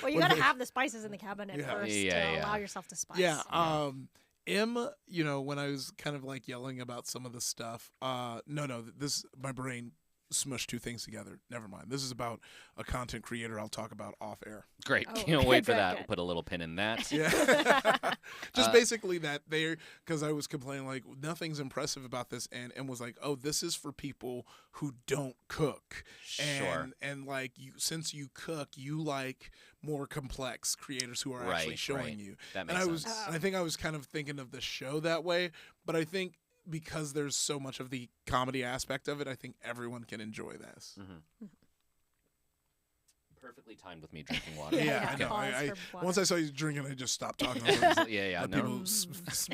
Well, you got to have the spices in the cabinet Yeah. first Yeah, to yeah. allow yourself to spice. Yeah. When I was kind of like yelling about some of the stuff, this my brain smushed two things together. Never mind. This is about a content creator I'll talk about off air. Great. Oh, Can't wait for good, that. good. We'll put a little pin in that. Yeah. Just basically that because I was complaining like nothing's impressive about this and was like, oh, this is for people who don't cook. Sure. And like since you cook, you like more complex creators who are actually Right, showing right. you. That And makes sense. I think I was kind of thinking of the show that way, but I think because there's so much of the comedy aspect of it, I think everyone can enjoy this. Perfectly timed with me drinking water. Yeah, I know. pause for water. Once I saw you drinking, I just stopped talking. yeah. Let No. people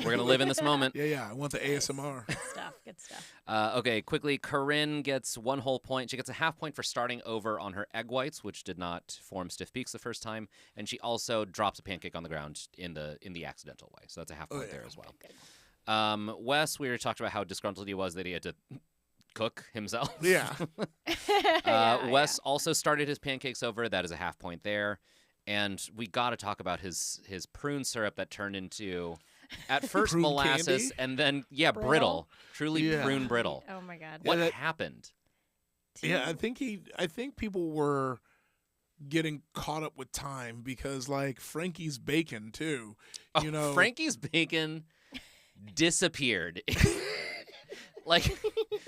We're gonna live in this moment. Yeah. I want the ASMR. Good stuff. Good stuff. Okay, quickly, Corinne gets 1 whole point. She gets a half point for starting over on her egg whites, which did not form stiff peaks the first time, and she also drops a pancake on the ground in the accidental way. So that's a half point yeah. there as well. Good. Wes, we already talked about how disgruntled he was that he had to cook himself. Yeah. Wes also started his pancakes over. That is a half point there. And we got to talk about his prune syrup that turned into, at first, Prune molasses, candy? and then, brittle. Brittle? Truly Yeah. prune brittle. Oh my God. What that- happened? Yeah, I think people were getting caught up with time because like Frankie's bacon too. You know, Frankie's bacon disappeared. Like,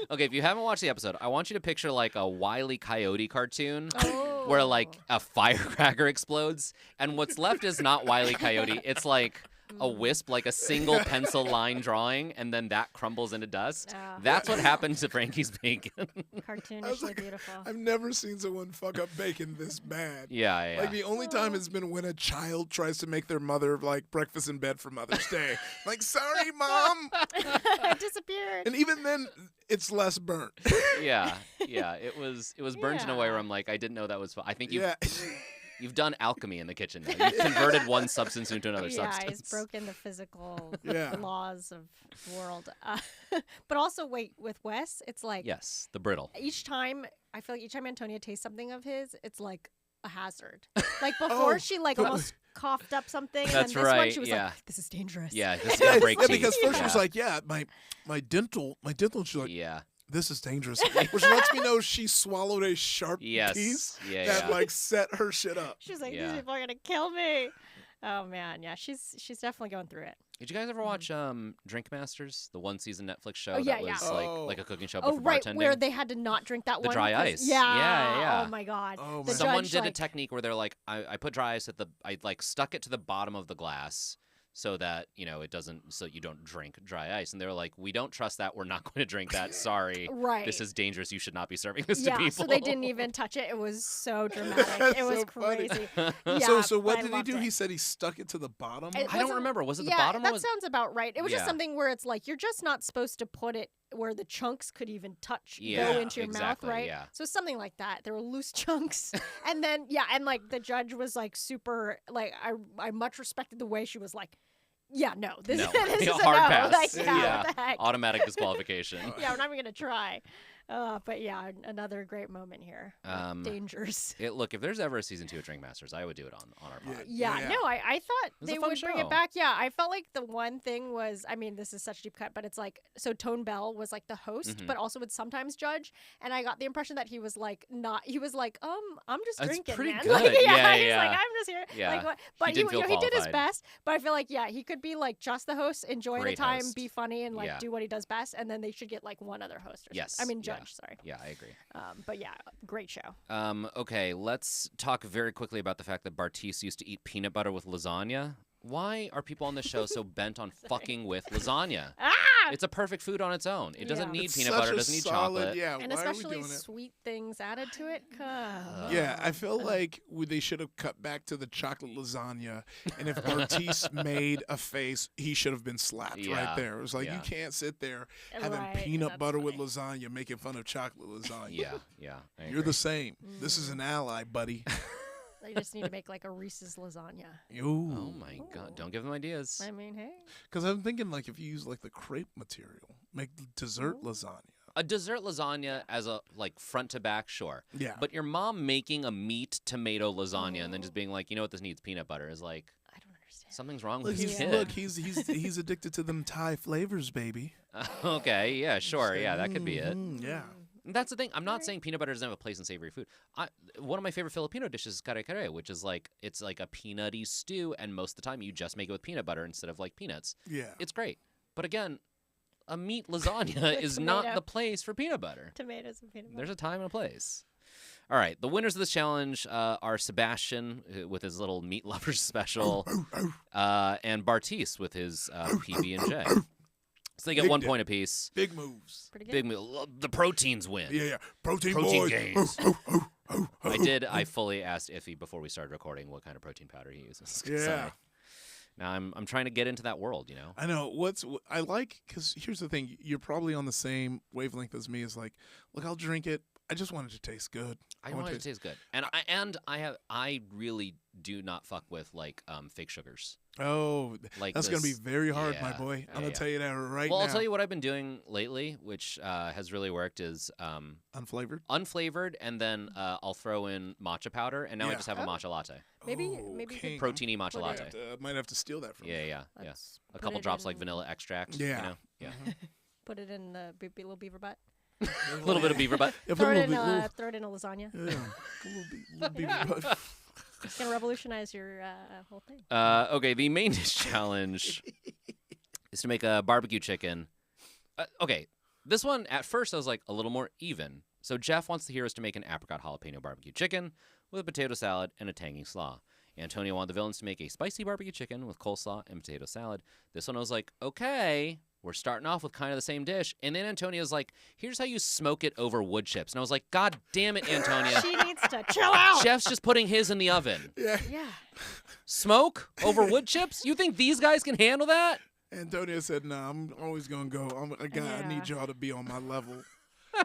okay, if you haven't watched the episode, I want you to picture like a Wile E. Coyote cartoon Oh. where like a firecracker explodes, and what's left is not Wile E. Coyote. It's like a wisp, like a single pencil line drawing, and then that crumbles into dust. That's what happened to Frankie's bacon. Cartoonishly beautiful. I've never seen someone fuck up bacon this bad. Yeah. Like the only time has been when a child tries to make their mother like breakfast in bed for Mother's Day. Like, sorry, Mom. I disappeared. And even then, it's less burnt. Yeah. It was burnt in a way where I'm like, I didn't know that was. I think you've done alchemy in the kitchen now. You've converted one substance into another substance. Yeah, he's broken the physical Yeah. laws of the world. But also, wait, with Wes, it's like Yes, the brittle. each time, I feel like each time Antonia tastes something of his, it's like a hazard. Like before, she like almost coughed up something, and That's then this one right, she was yeah. like, "This is dangerous." Yeah, this is gonna break teeth. Because first she yeah. was like, yeah, my dental, she's like, Yeah. this is dangerous. Which lets me know she swallowed a sharp Yes. piece Yeah, that yeah. like set her shit up. She's like, Yeah. "These people are gonna kill me." Oh man, yeah, she's definitely going through it. Did you guys ever watch Drink Masters, the one season Netflix show Oh, yeah, that was yeah. like a cooking show but Oh for right, bartending? where they had to not drink that The one. dry 'cause- ice. Yeah. Yeah. Oh my god. Oh, The man. Someone judge, did a like, technique where they're like, I put dry ice I like stuck it to the bottom of the glass so that, it doesn't, so you don't drink dry ice. And they were like, we don't trust that. We're not going to drink that. Sorry. Right. This is dangerous. You should not be serving this to Yeah, people. so they didn't even touch it. It was so dramatic. That's It was so funny. crazy. Yeah, So what I did he loved do? it. He said he stuck it to the bottom. It I don't wasn't- remember. Was it the yeah, bottom or that was sounds about right. It was just Yeah. something where it's like you're just not supposed to put it where the chunks could even touch, Yeah, go into your exactly, mouth, right? yeah. So something like that. There were loose chunks, and then and like the judge was like super, like I much respected the way she was like, yeah, no, this, No. this is a Hard no. pass. Like, Yeah. what the heck? automatic disqualification? Yeah, we're not even gonna try. But yeah, another great moment here. Dangers. Look, if there's ever a season 2 of Drink Masters, I would do it on our pod. Yeah, no, I thought was a they fun would bring show. it back. Yeah, I felt like the one thing was, I mean, this is such a deep cut, but it's like, so Tone Bell was like the host, Mhm. but also would sometimes judge, and I got the impression that he was like he was like, I'm just That's drinking, pretty man. good. Like, Yeah, he's yeah. like, I'm just here. Yeah. Like, what? But didn't feel he did his qualified. best. But I feel like, yeah, he could be like just the host, enjoy Great the time, host. be funny, and like Yeah. do what he does best, and then they should get like one other host. Or Yes, something. I mean, yeah. judge. Sorry. Yeah, I agree. But yeah, great show. Okay, let's talk very quickly about the fact that Bartice used to eat peanut butter with lasagna. Why are people on this show so bent on fucking with lasagna? Ah! It's a perfect food on its own. It doesn't Yeah. need It's peanut such butter, a doesn't need solid, chocolate. Yeah, And why are we especially doing it? sweet things added to it. Come Yeah, I feel like they should have cut back to the chocolate lasagna, and if Bartice made a face, he should have been slapped Yeah, right there. It was like, yeah. you can't sit there having Right, peanut that's butter with funny. lasagna, making fun of chocolate lasagna. Yeah. I You're agree. the same. This is an ally, buddy. They just need to make like a Reese's lasagna. Oh my god! Don't give them ideas. I mean, hey. Because I'm thinking, like, if you use like the crepe material, make dessert lasagna. A dessert lasagna as a like front to back, sure. Yeah. But your mom making a meat tomato lasagna and then just being like, you know what, this needs peanut butter is like I don't understand. something's wrong Look, with this he's kid. he's addicted to them Thai flavors, baby. Okay, yeah, sure, yeah, that could be it. Yeah. And that's the thing. I'm not saying peanut butter doesn't have a place in savory food. One of my favorite Filipino dishes is kare kare, which is like it's like a peanutty stew, and most of the time you just make it with peanut butter instead of like peanuts. Yeah. It's great, but again, a meat lasagna is not tomato. the place for peanut butter. Tomatoes and peanut butter. There's a time and a place. All right, the winners of this challenge are Sebastian with his little meat lovers special, and Bartice with his PB and J. So they get Big 1 dip. point apiece. Big moves. Pretty good. Big meal. The proteins win. Yeah. Protein Protein boys. gains. I fully asked Iffy before we started recording what kind of protein powder he uses. 'cause Yeah. now I'm trying to get into that world, you know. I know. I like, because here's the thing. You're probably on the same wavelength as me. Is like, look, I'll drink it. I just want it to taste good. I want it to taste good, and I really do not fuck with like fake sugars. Oh, Like that's going to be this- very hard, my yeah, boy. I'm yeah, going yeah. to tell you that right Well, now. I'll tell you what I've been doing lately, which has really worked, is Unflavored? unflavored, and then I'll throw in matcha powder, and now I Yeah. just have a Oh. matcha latte, Maybe Oh, you could king. proteiny matcha Put it- latte. Might have to steal that from you. Yeah. Let's A put couple it drops like in- vanilla extract. Yeah. You know? Yeah. Put it in the little beaver butt. A little bit of beaver butt. Yeah, put Throw a it in little bit. throw it in a lasagna. Yeah, a little bit. It's gonna revolutionize your whole thing. Okay, the main dish challenge is to make a barbecue chicken. Okay, this one at first I was like a little more even. So Jeff wants the heroes to make an apricot jalapeno barbecue chicken with a potato salad and a tangy slaw. Antonio wanted the villains to make a spicy barbecue chicken with coleslaw and potato salad. This one I was like, okay, we're starting off with kind of the same dish. And then Antonio's like, here's how you smoke it over wood chips. And I was like, God damn it, Antonia. She needs to chill out. Chef's just putting his in the oven. Yeah. Smoke over wood chips? You think these guys can handle that? Antonio said, "Nah, I'm always gonna go. I need y'all to be on my level.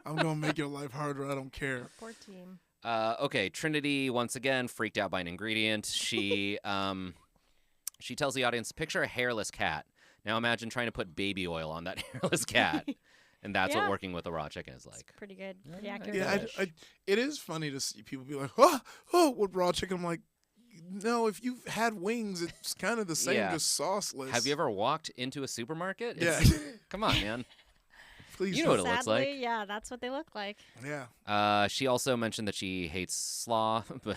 I'm gonna make your life harder. I don't care." Poor team. Okay, Trinity once again freaked out by an ingredient. She tells the audience, picture a hairless cat. Now imagine trying to put baby oil on that hairless cat, and that's what working with a raw chicken is like. It's pretty good, pretty accurate. Yeah, it is funny to see people be like, "Oh, with raw chicken." I'm like, no, if you've had wings, it's kind of the same, just sauceless. Have you ever walked into a supermarket? Yeah. Come on, man. Please, you know what it looks like. Yeah, that's what they look like. Yeah. She also mentioned that she hates slaw, but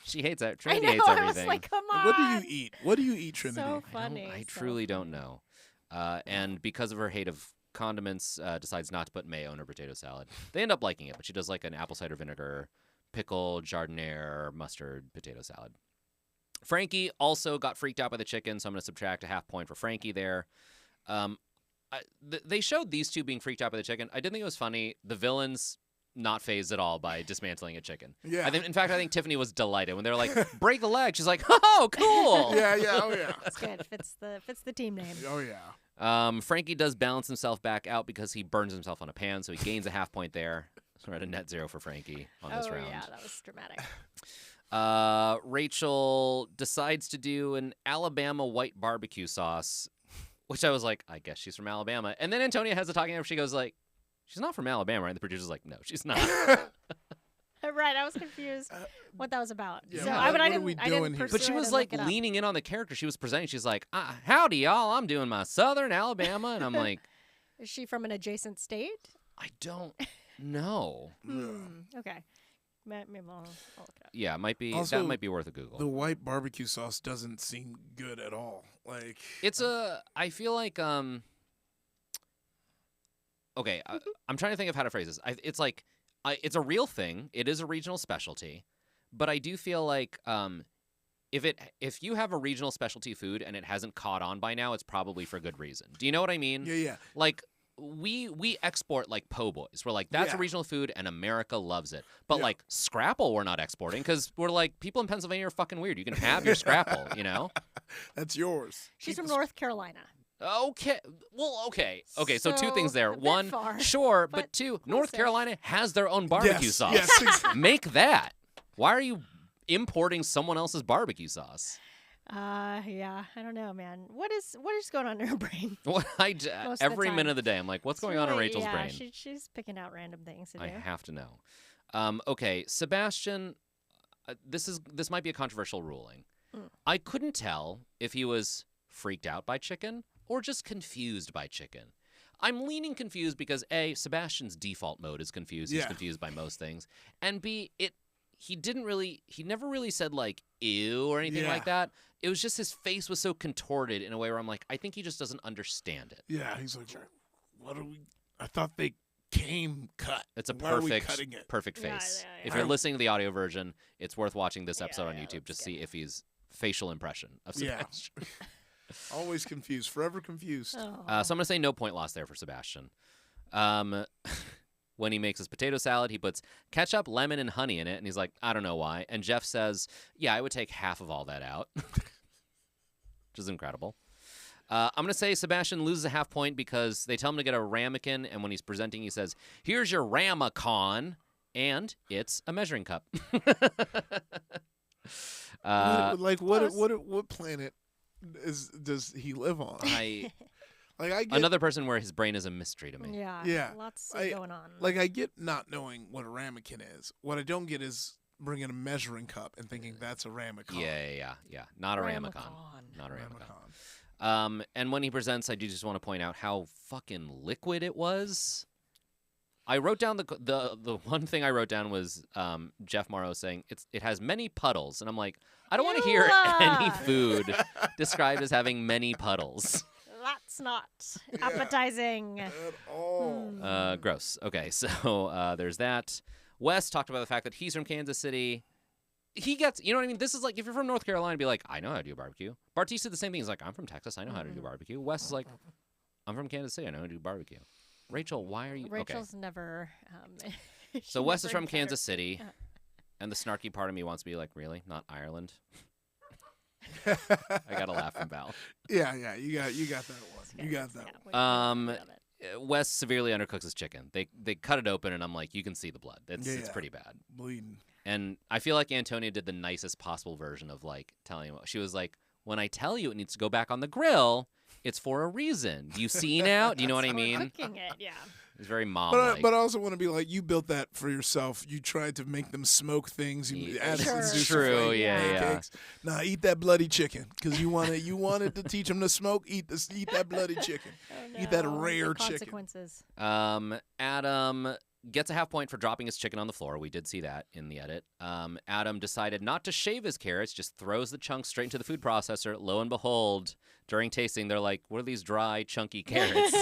she hates that. I Trinity know, hates I everything. was like, come on. What do you eat? What do you eat, Trinity? So funny. I truly don't know. And because of her hate of condiments, decides not to put mayo in her potato salad. They end up liking it, but she does like an apple cider vinegar, pickle, jardiniere, mustard potato salad. Frankie also got freaked out by the chicken, so I'm going to subtract a half point for Frankie there. They showed these two being freaked out by the chicken. I did think it was funny. The villains not phased at all by dismantling a chicken. Yeah. In fact, I think Tiffany was delighted when they were like, break the leg. She's like, oh, cool. Yeah, oh yeah. It's good. Fits the team name. Oh yeah. Frankie does balance himself back out because he burns himself on a pan, so he gains a half point there. So we're at a net 0 for Frankie on this round. Oh yeah, that was dramatic. Rachel decides to do an Alabama white barbecue sauce, which I was like, I guess she's from Alabama. And then Antonia has a talking over. She goes like, she's not from Alabama, right? And the producer's like, no, she's not. Right, I was confused what that was about. Yeah, so what I are we doing here? But she was like leaning in on the character she was presenting. She's like, howdy, y'all. I'm doing my Southern Alabama. And I'm like, is she from an adjacent state? I don't know. Okay. Maybe I'll look it up. Yeah, might be. Also, that might be worth a Google. The white barbecue sauce doesn't seem good at all. Like it's I feel like okay, I'm trying to think of how to phrase this. It's like it's a real thing. It is a regional specialty, but I do feel like if you have a regional specialty food and it hasn't caught on by now, it's probably for good reason. Do you know what I mean? Yeah. Like we export like po' boys. We're like, that's a regional food and America loves it. But like Scrapple, we're not exporting because we're like, people in Pennsylvania are fucking weird. You can have your Scrapple, you know? That's yours. She's from North Carolina. Okay. Well, okay. Okay, so two things there. a bit One, far, sure, but two, North closer. Carolina has their own barbecue sauce. Yes. Make that. Why are you importing someone else's barbecue sauce? Yeah, I don't know, man. What is going on in her brain? Well, every time. minute of the day, I'm like, what's going on in Rachel's brain? She's picking out random things to do. I have to know. Okay, Sebastian, this might be a controversial ruling. I couldn't tell if he was freaked out by chicken or just confused by chicken. I'm leaning confused because A, Sebastian's default mode is confused. He's confused by most things. And B, he never really said like ew or anything like that. It was just his face was so contorted in a way where I'm like, I think he just doesn't understand it. Yeah, he's like, what are we? I thought they came cut. It's a Why are we cutting it? perfect face. Yeah. If you're listening to the audio version, it's worth watching this episode on YouTube to see if he's facial impression of Sebastian. Always confused, forever confused. So I'm going to say no point lost there for Sebastian. When he makes his potato salad, he puts ketchup, lemon, and honey in it, and he's like, I don't know why. And Jeff says, yeah, I would take half of all that out, which is incredible. I'm going to say Sebastian loses a half point because they tell him to get a ramekin, and when he's presenting, he says, here's your ramacon, and it's a measuring cup. What planet does he live on? I get another person where his brain is a mystery to me. Yeah. Lots going on. Like I get not knowing what a ramekin is. What I don't get is bringing a measuring cup and thinking that's a ramacon. Yeah. Not a ramacon. Not a ramacon. And when he presents, I do just want to point out how fucking liquid it was. I wrote down the one thing I wrote down was Jeff Morrow saying it has many puddles, and I'm like, I don't want to hear any food described as having many puddles. That's not appetizing At all. Gross. Okay, so there's that. Wes talked about the fact that he's from Kansas City. he gets, you know what I mean? This is like, if you're from North Carolina, be like, I know how to do barbecue. Bartiz did the same thing. He's like, I'm from Texas. I know how to do barbecue. Wes is like, I'm from Kansas City. I know how to do barbecue. Rachel, why are you? Rachel's never. So Wes is from Kansas City, and the snarky part of me wants to be like, really? Not Ireland? I got to laugh from Val. Yeah, you got that one. You got that one. Wes severely undercooks his chicken. They cut it open, and I'm like, you can see the blood. It's pretty bad. Bleeding. And I feel like Antonia did the nicest possible version of like telling him. She was like, when I tell you it needs to go back on the grill, it's for a reason. Do you see now? Do you know what I mean? Cooking it, yeah. It's very mom-like. But I also want to be like, you built that for yourself. You tried to make them smoke things. You added True, yeah. Cakes. Nah, eat that bloody chicken because you wanted to teach them to smoke. Eat that bloody chicken. Oh, no. Eat that rare consequences. chicken. Adam gets a half point for dropping his chicken on the floor. We did see that in the edit. Adam decided not to shave his carrots, just throws the chunks straight into the food processor. Lo and behold, during tasting, they're like, what are these dry, chunky carrots?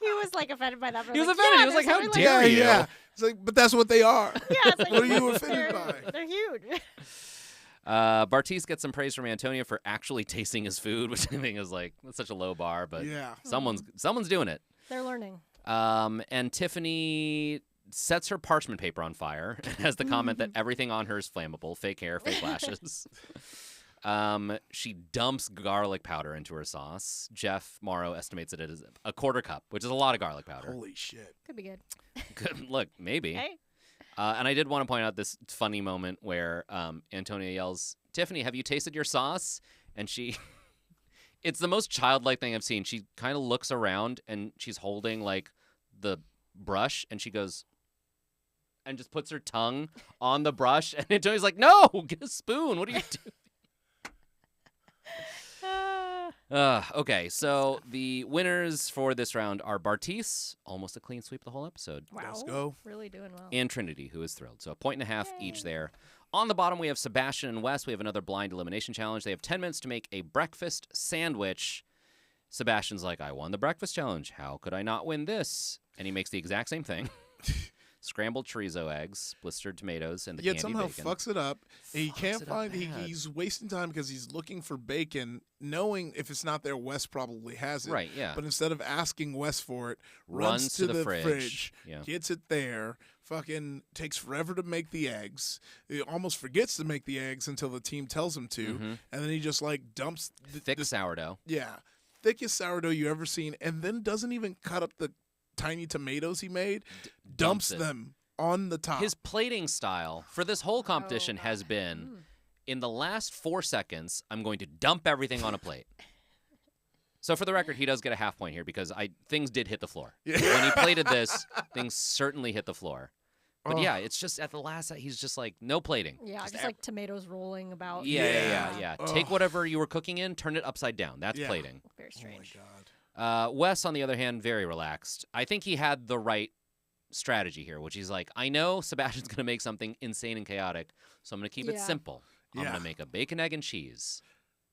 He was like offended by that. He was offended. He was like, how dare you? Yeah. It's like, but that's what they are. Yeah, it's like, what are you offended by? They're huge. Bartiz gets some praise from Antonia for actually tasting his food, which I think is like, that's such a low bar, but someone's doing it. They're learning. And Tiffany sets her parchment paper on fire and has the comment that everything on her is flammable. Fake hair, fake lashes. She dumps garlic powder into her sauce. Jeff Morrow estimates it as a quarter cup, which is a lot of garlic powder. Holy shit. Could be good. Look, maybe. Hey. And I did want to point out this funny moment where Antonia yells, Tiffany, have you tasted your sauce? And she... It's the most childlike thing I've seen. She kind of looks around, and she's holding, like, the brush, and she goes... and just puts her tongue on the brush. And Antonia's like, no, get a spoon. What are you doing? Okay, so the winners for this round are Bartiz, almost a clean sweep the whole episode. Wow. Let's go. Really doing well. And Trinity, who is thrilled. So 1.5 each there. On the bottom, we have Sebastian and Wes. We have another blind elimination challenge. They have 10 minutes to make a breakfast sandwich. Sebastian's like, I won the breakfast challenge. How could I not win this? And he makes the exact same thing. Scrambled chorizo eggs, blistered tomatoes, and the Yet candied somehow bacon. fucks it up. He can't it up find. bad. He's wasting time because he's looking for bacon, knowing if it's not there, Wes probably has it. Right, yeah. But instead of asking Wes for it, Runs to the fridge, fridge. Yeah. gets it there. Fucking takes forever to make the eggs. He almost forgets to make the eggs until the team tells him to, and then he just like dumps Thick sourdough. Yeah, thickest sourdough you ever seen, and then doesn't even cut up the tiny tomatoes he made. Dumps it. them on the top. His plating style for this whole competition has been, in the last 4 seconds, I'm going to dump everything on a plate. So for the record, he does get a half point here because things did hit the floor. Yeah. When he plated this, things certainly hit the floor. But yeah, it's just at the last, he's just like, no plating. Yeah, just like tomatoes rolling about. Yeah. Take whatever you were cooking in, turn it upside down. That's plating. Very strange. Oh my God. Wes, on the other hand, very relaxed. I think he had the right strategy here, which he's like, I know Sebastian's going to make something insane and chaotic, so I'm going to keep it simple. I'm going to make a bacon, egg, and cheese.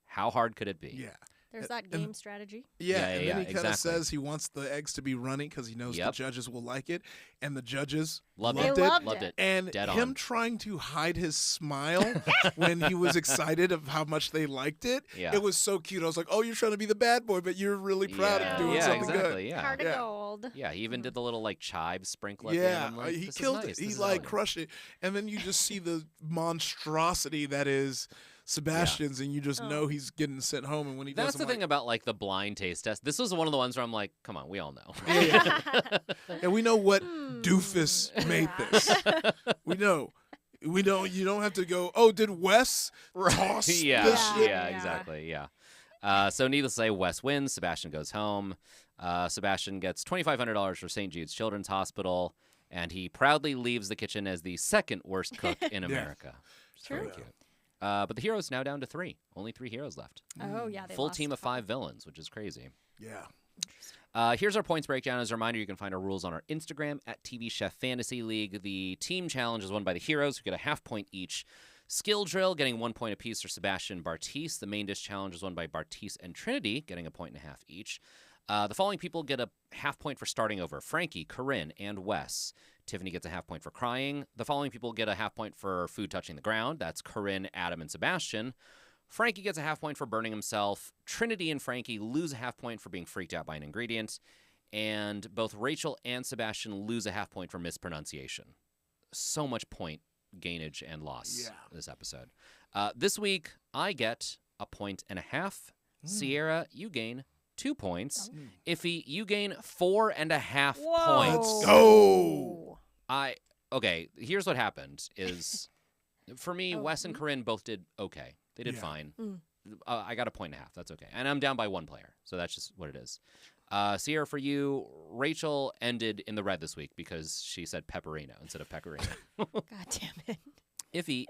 How hard could it be? Yeah. There's that game strategy. Yeah, and then he kind of exactly. says he wants the eggs to be runny because he knows the judges will like it, and the judges loved it. Loved it. And Dead him on. trying to hide his smile when he was excited of how much they liked it, it was so cute. I was like, oh, you're trying to be the bad boy, but you're really proud of doing something good. Yeah, Heart of gold. Yeah, he even did the little like chive sprinkle at Yeah, the end. I'm like, he this killed is nice. it. He This is like elegant. crushed it, and then you just see the monstrosity that is Sebastian's, and you just know he's getting sent home. And when he That's does, the thing about like the blind taste test. This was one of the ones where I'm like, come on, we all know. and we know what doofus made this. We know. You don't have to go, oh, did Wes toss this shit? Yeah, exactly. Yeah. So needless to say, Wes wins. Sebastian goes home. Sebastian gets $2,500 for St. Jude's Children's Hospital, and he proudly leaves the kitchen as the second worst cook in America. True. Very cute. But the heroes now down to 3. Only 3 heroes left. Oh, yeah. They Full lost team of a couple. 5 villains, which is crazy. Yeah. Here's our points breakdown. As a reminder, you can find our rules on our Instagram at TV Chef Fantasy League. The team challenge is won by the heroes, who get a half point each. Skill drill, getting 1 point apiece for Sebastian and Bartiz. The main dish challenge is won by Bartiz and Trinity, getting 1.5 points each. The following people get a half point for starting over: Frankie, Corinne, and Wes. Tiffany gets a half point for crying. The following people get a half point for food touching the ground. That's Corinne, Adam, and Sebastian. Frankie gets a half point for burning himself. Trinity and Frankie lose a half point for being freaked out by an ingredient. And both Rachel and Sebastian lose a half point for mispronunciation. So much point gainage and loss this episode. This week, I get a point and a half. Sierra, you gain 2 points. Iffy, you gain 4.5 points. Let's go. Okay, here's what happened is, for me, Wes and Corinne both did okay. They did fine. I got a point and a half. That's okay. And I'm down by 1 player, so that's just what it is. Sierra, for you, Rachel ended in the red this week because she said pepperino instead of pecorino. God damn it. Iffy,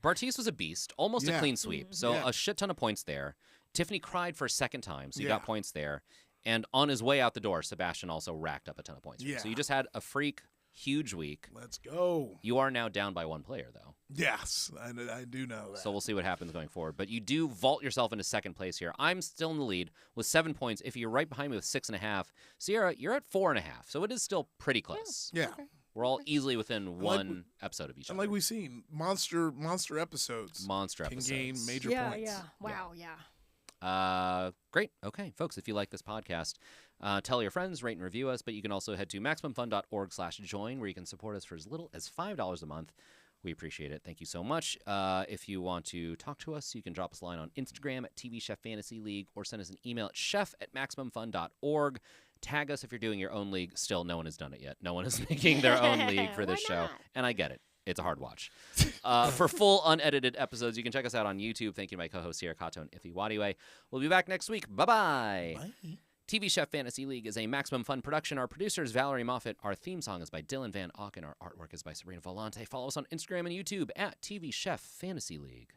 Bartiz was a beast, almost a clean sweep, so a shit ton of points there. Tiffany cried for a second time, so you got points there. And on his way out the door, Sebastian also racked up a ton of points. So you just had a freak huge week. Let's go. You are now down by 1 player, though. Yes, I do know that. So we'll see what happens going forward. But you do vault yourself into second place here. I'm still in the lead with 7 points. If you're right behind me with 6.5, Sierra, you're at 4.5. So it is still pretty close. Yeah. Okay. We're all easily within one episode of each And other. like we've seen, monster episodes can gain major points. Yeah. Wow. Yeah. Great. Okay, folks, if you like this podcast, tell your friends, rate and review us, but you can also head to MaximumFun.org/join, where you can support us for as little as $5 a month. We appreciate it. Thank you so much. If you want to talk to us, you can drop us a line on Instagram at TV Chef Fantasy League or send us an email at chef@MaximumFun.org. Tag us if you're doing your own league. Still, no one has done it yet. No one is making their own league for this show, and I get it. It's a hard watch. For full unedited episodes, you can check us out on YouTube. Thank you to my co-hosts Sierra Kato and Iffy Wadiwe. We'll be back next week. Bye-bye. Bye. TV Chef Fantasy League is a Maximum Fun production. Our producer is Valerie Moffat. Our theme song is by Dylan Van Auken. Our artwork is by Sabrina Volante. Follow us on Instagram and YouTube at TV Chef Fantasy League.